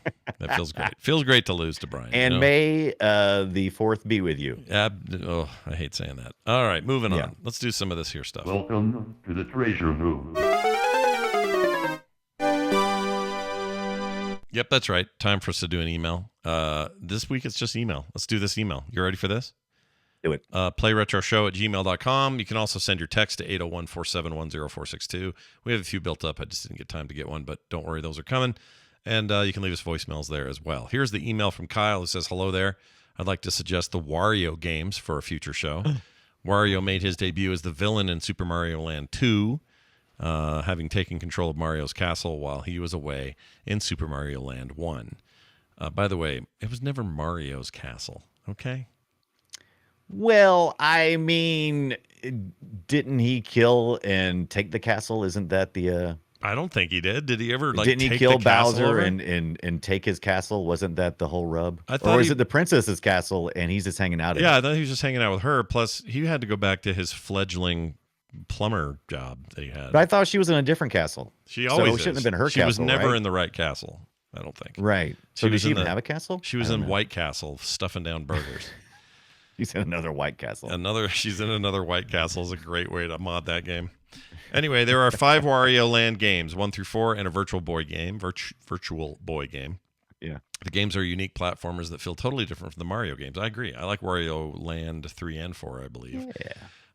feels great. Feels great to lose to Brian. And you know? may the fourth be with you. Oh, I hate saying that. All right, moving Yeah. on. Let's do some of this here stuff. Welcome to the treasure room. Yep, that's right. Time for us to do an email. This week it's just email. Let's do this email. You ready for this? Do it. Playretroshow@gmail.com. You can also send your text to 801-471-0462. We have a few built up. I just didn't get time to get one, but don't worry, those are coming. And you can leave us voicemails there as well. Here's the email from Kyle who says, hello there. I'd like to suggest the Wario games for a future show. Wario made his debut as the villain in Super Mario Land 2, having taken control of Mario's castle while he was away in Super Mario Land 1. By the way, it was never Mario's castle, okay? Well, I mean, didn't he kill and take the castle? Isn't that the I don't think he did. Did he ever didn't he take kill the castle Bowser over? and take his castle? Wasn't that the whole rub? I thought or is he- it the princess's castle and he's just hanging out in Yeah, it? I thought he was just hanging out with her. Plus, he had to go back to his fledgling plumber job that he had. But I thought she was in a different castle. She So always it shouldn't is. have been her She was castle, never right? in the right castle. I don't think. Right. She So did was she in even the- have a castle? She was I in don't know. White Castle, stuffing down burgers. She's in another White Castle. She's in another White Castle is a great way to mod that game. Anyway, there are 5 Wario Land games, 1 through 4, and a Virtual Boy game. Virtual Boy game. Yeah. The games are unique platformers that feel totally different from the Mario games. I agree. I like Wario Land 3 and 4, I believe.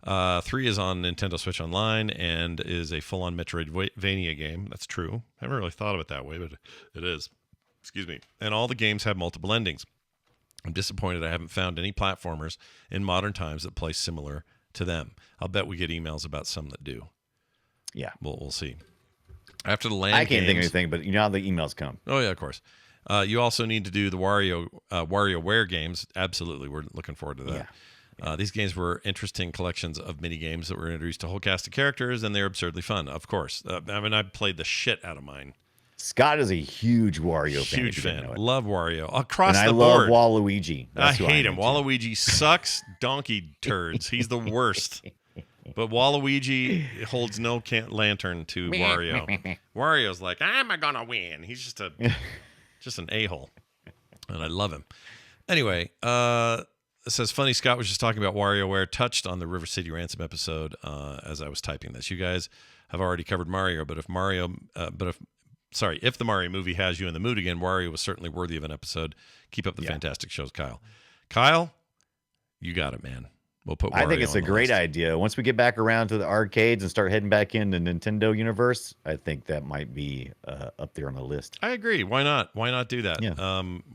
Yeah. 3 is on Nintendo Switch Online and is a full-on Metroidvania game. That's true. I haven't really thought of it that way, but it is. Excuse me. And all the games have multiple endings. I'm disappointed I haven't found any platformers in modern times that play similar to them. I'll bet we get emails about some that do. Yeah. We'll see. After the land I can't think of games- anything, but you know how the emails come. Oh, yeah, of course. You also need to do the WarioWare games. Absolutely. We're looking forward to that. These games were interesting collections of mini games that were introduced to a whole cast of characters, and they're absurdly fun, of course. I mean, I played the shit out of mine. Scott is a huge Wario fan. Huge if you didn't fan. know it. Love Wario. Across And I the love board. Waluigi. I That's who hate am him. too. Waluigi sucks donkey turds. He's the worst. But Waluigi holds no lantern to Wario. Wario's like, I'm gonna win. He's just an a-hole. And I love him. Anyway, it says, funny, Scott was just talking about WarioWare, touched on the River City Ransom episode as I was typing this. You guys have already covered Mario, but if the Mario movie has you in the mood again, Wario was certainly worthy of an episode. Keep up the fantastic shows, Kyle. Kyle, you got it, man. We'll put. I think Wario it's on a the great list. idea. Once we get back around to the arcades and start heading back into Nintendo universe, I think that might be up there on the list. I agree. Why not? Why not do that? Yeah.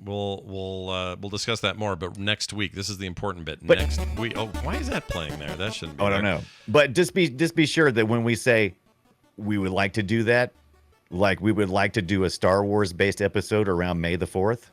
We'll discuss that more. But next week, this is the important bit. But- Next week. Oh, why is that playing there? That shouldn't be. Oh, I there. don't know. But just be sure that when we say we would like to do that, like we would like to do a Star Wars based episode around May the 4th,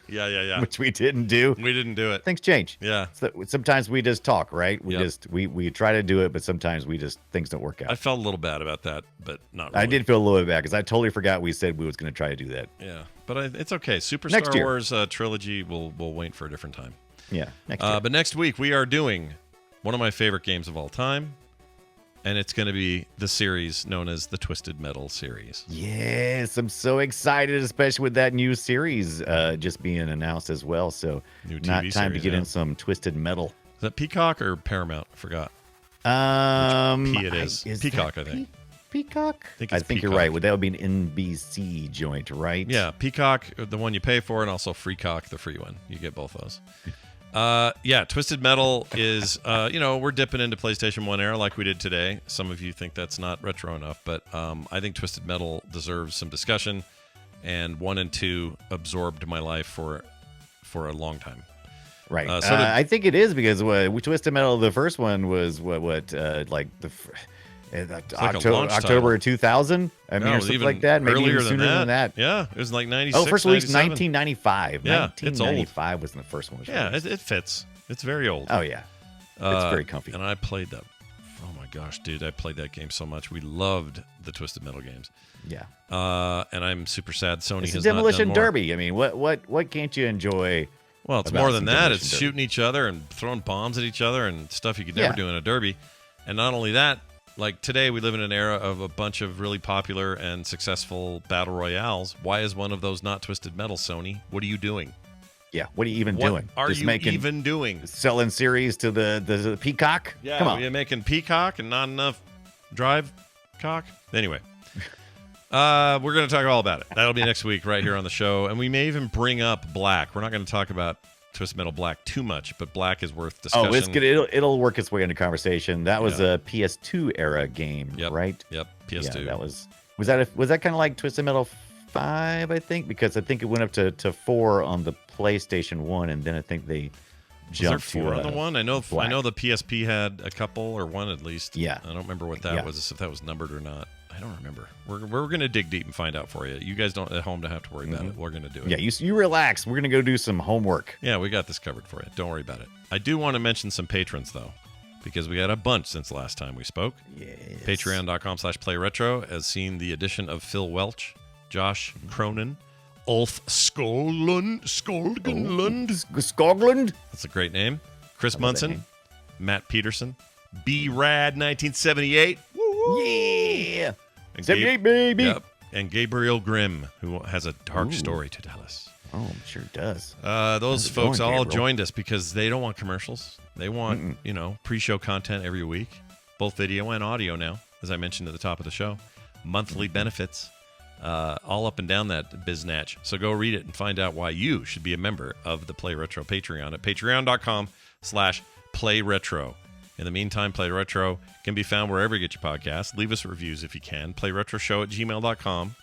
Yeah. which we didn't do. We didn't do it. Things change. Yeah. So sometimes we just talk, right? We Yep. we try to do it, but sometimes things don't work out. I felt a little bad about that, but not really. I did feel a little bit bad because I totally forgot we said we was going to try to do that. Yeah, but it's okay. Super Next Star year. Wars trilogy. We'll wait for a different time. Yeah. Next year. But next week we are doing one of my favorite games of all time, and it's going to be the series known as the Twisted Metal series. Yes, I'm so excited, especially with that new series just being announced as well. So New not TV time to series, get yeah. in some Twisted Metal. Is that Peacock or Paramount? I forgot. P it is. is Peacock, that I think. Peacock? think I it's think you're Peacock. right. Well, that would be an NBC joint, right? Yeah, Peacock, the one you pay for, and also Freecock, the free one. You get both those. Yeah, Twisted Metal is, we're dipping into PlayStation 1 era like we did today. Some of you think that's not retro enough, but I think Twisted Metal deserves some discussion, and 1 and 2 absorbed my life for a long time. Right. So did- I think it is because Twisted Metal, the first one was October of 2000. I mean, No, it or was something even like that. Maybe earlier even sooner than that. Yeah, it was like 96, Oh, first release 97. 1995. Yeah, it's old. 1995 was the first one. Was Yeah, released. it fits. It's very old. Oh yeah, it's very comfy. And I played that. Oh my gosh, dude! I played that game so much. We loved the Twisted Metal games. Yeah. And I'm super sad Sony It's a has not done Demolition more. Derby. I mean, what can't you enjoy? Well, it's about more than some that. Demolition It's Derby. shooting each other and throwing bombs at each other and stuff you could never Yeah. do in a derby. And not only that, like today we live in an era of a bunch of really popular and successful battle royales. Why is one of those not Twisted Metal, Sony? What are you doing? Yeah. What are you even What doing? are Just you making even doing? selling series to the Peacock? Yeah, Come on. you're making Peacock and not enough Drive cock. Anyway, we're going to talk all about it. That'll be next week right here on the show, and we may even bring up Black. We're not going to talk about Twisted Metal Black too much, but Black is worth discussion. Oh, it's good. It'll work its way into conversation. That was Yeah. a PS2 era game, Yep. right? Yep, PS2. Yeah, was that kind of like Twisted Metal 5, I think, because I think it went up to 4 on the PlayStation 1, and then I think they Was there jumped 4 to on the one? I know Black. the PSP had a couple or one at least. Yeah. I don't remember what that Yeah. was, if that was numbered or not. I don't remember. We're going to dig deep and find out for you. You guys don't at home to have to worry about it. We're going to do it. Yeah, you relax. We're gonna go do some homework. Yeah, we got this covered for you. Don't worry about it. I do want to mention some patrons, though, because we got a bunch since the last time we spoke. Yes. Patreon.com/playretro has seen the addition of Phil Welch, Josh Cronin, Ulf Skoglund. Skoglund. That's a great name. Chris that Munson, name. Matt Peterson, B-Rad 1978. Yeah. And 78, baby. Yep. And Gabriel Grimm, who has a dark story to tell us. Oh, I'm sure it does. Those How's it folks going, all Gabriel? joined us because they don't want commercials. They want, pre-show content every week, both video and audio now, as I mentioned at the top of the show. Monthly benefits, all up and down that biznatch. So go read it and find out why you should be a member of the Play Retro Patreon at patreon.com/playretro. In the meantime, Play Retro can be found wherever you get your podcasts. Leave us reviews if you can. PlayRetroShow@gmail.com.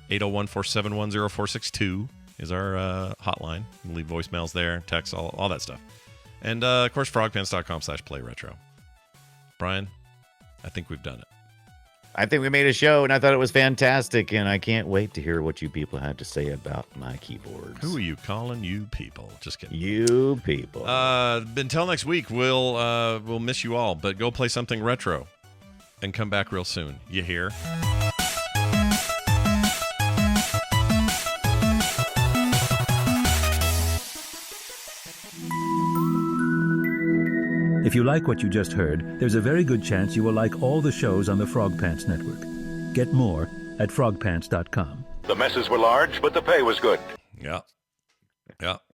801-471-0462 is our hotline. You can leave voicemails there, texts, all that stuff. And, of course, frogpants.com/playretro. Brian, I think we've done it. I think we made a show, and I thought it was fantastic, and I can't wait to hear what you people have to say about my keyboards. Who are you calling you people? Just kidding. You people. Until next week, we'll miss you all, but go play something retro and come back real soon. You hear? If you like what you just heard, there's a very good chance you will like all the shows on the Frog Pants Network. Get more at frogpants.com. The messes were large, but the pay was good. Yeah. Yeah.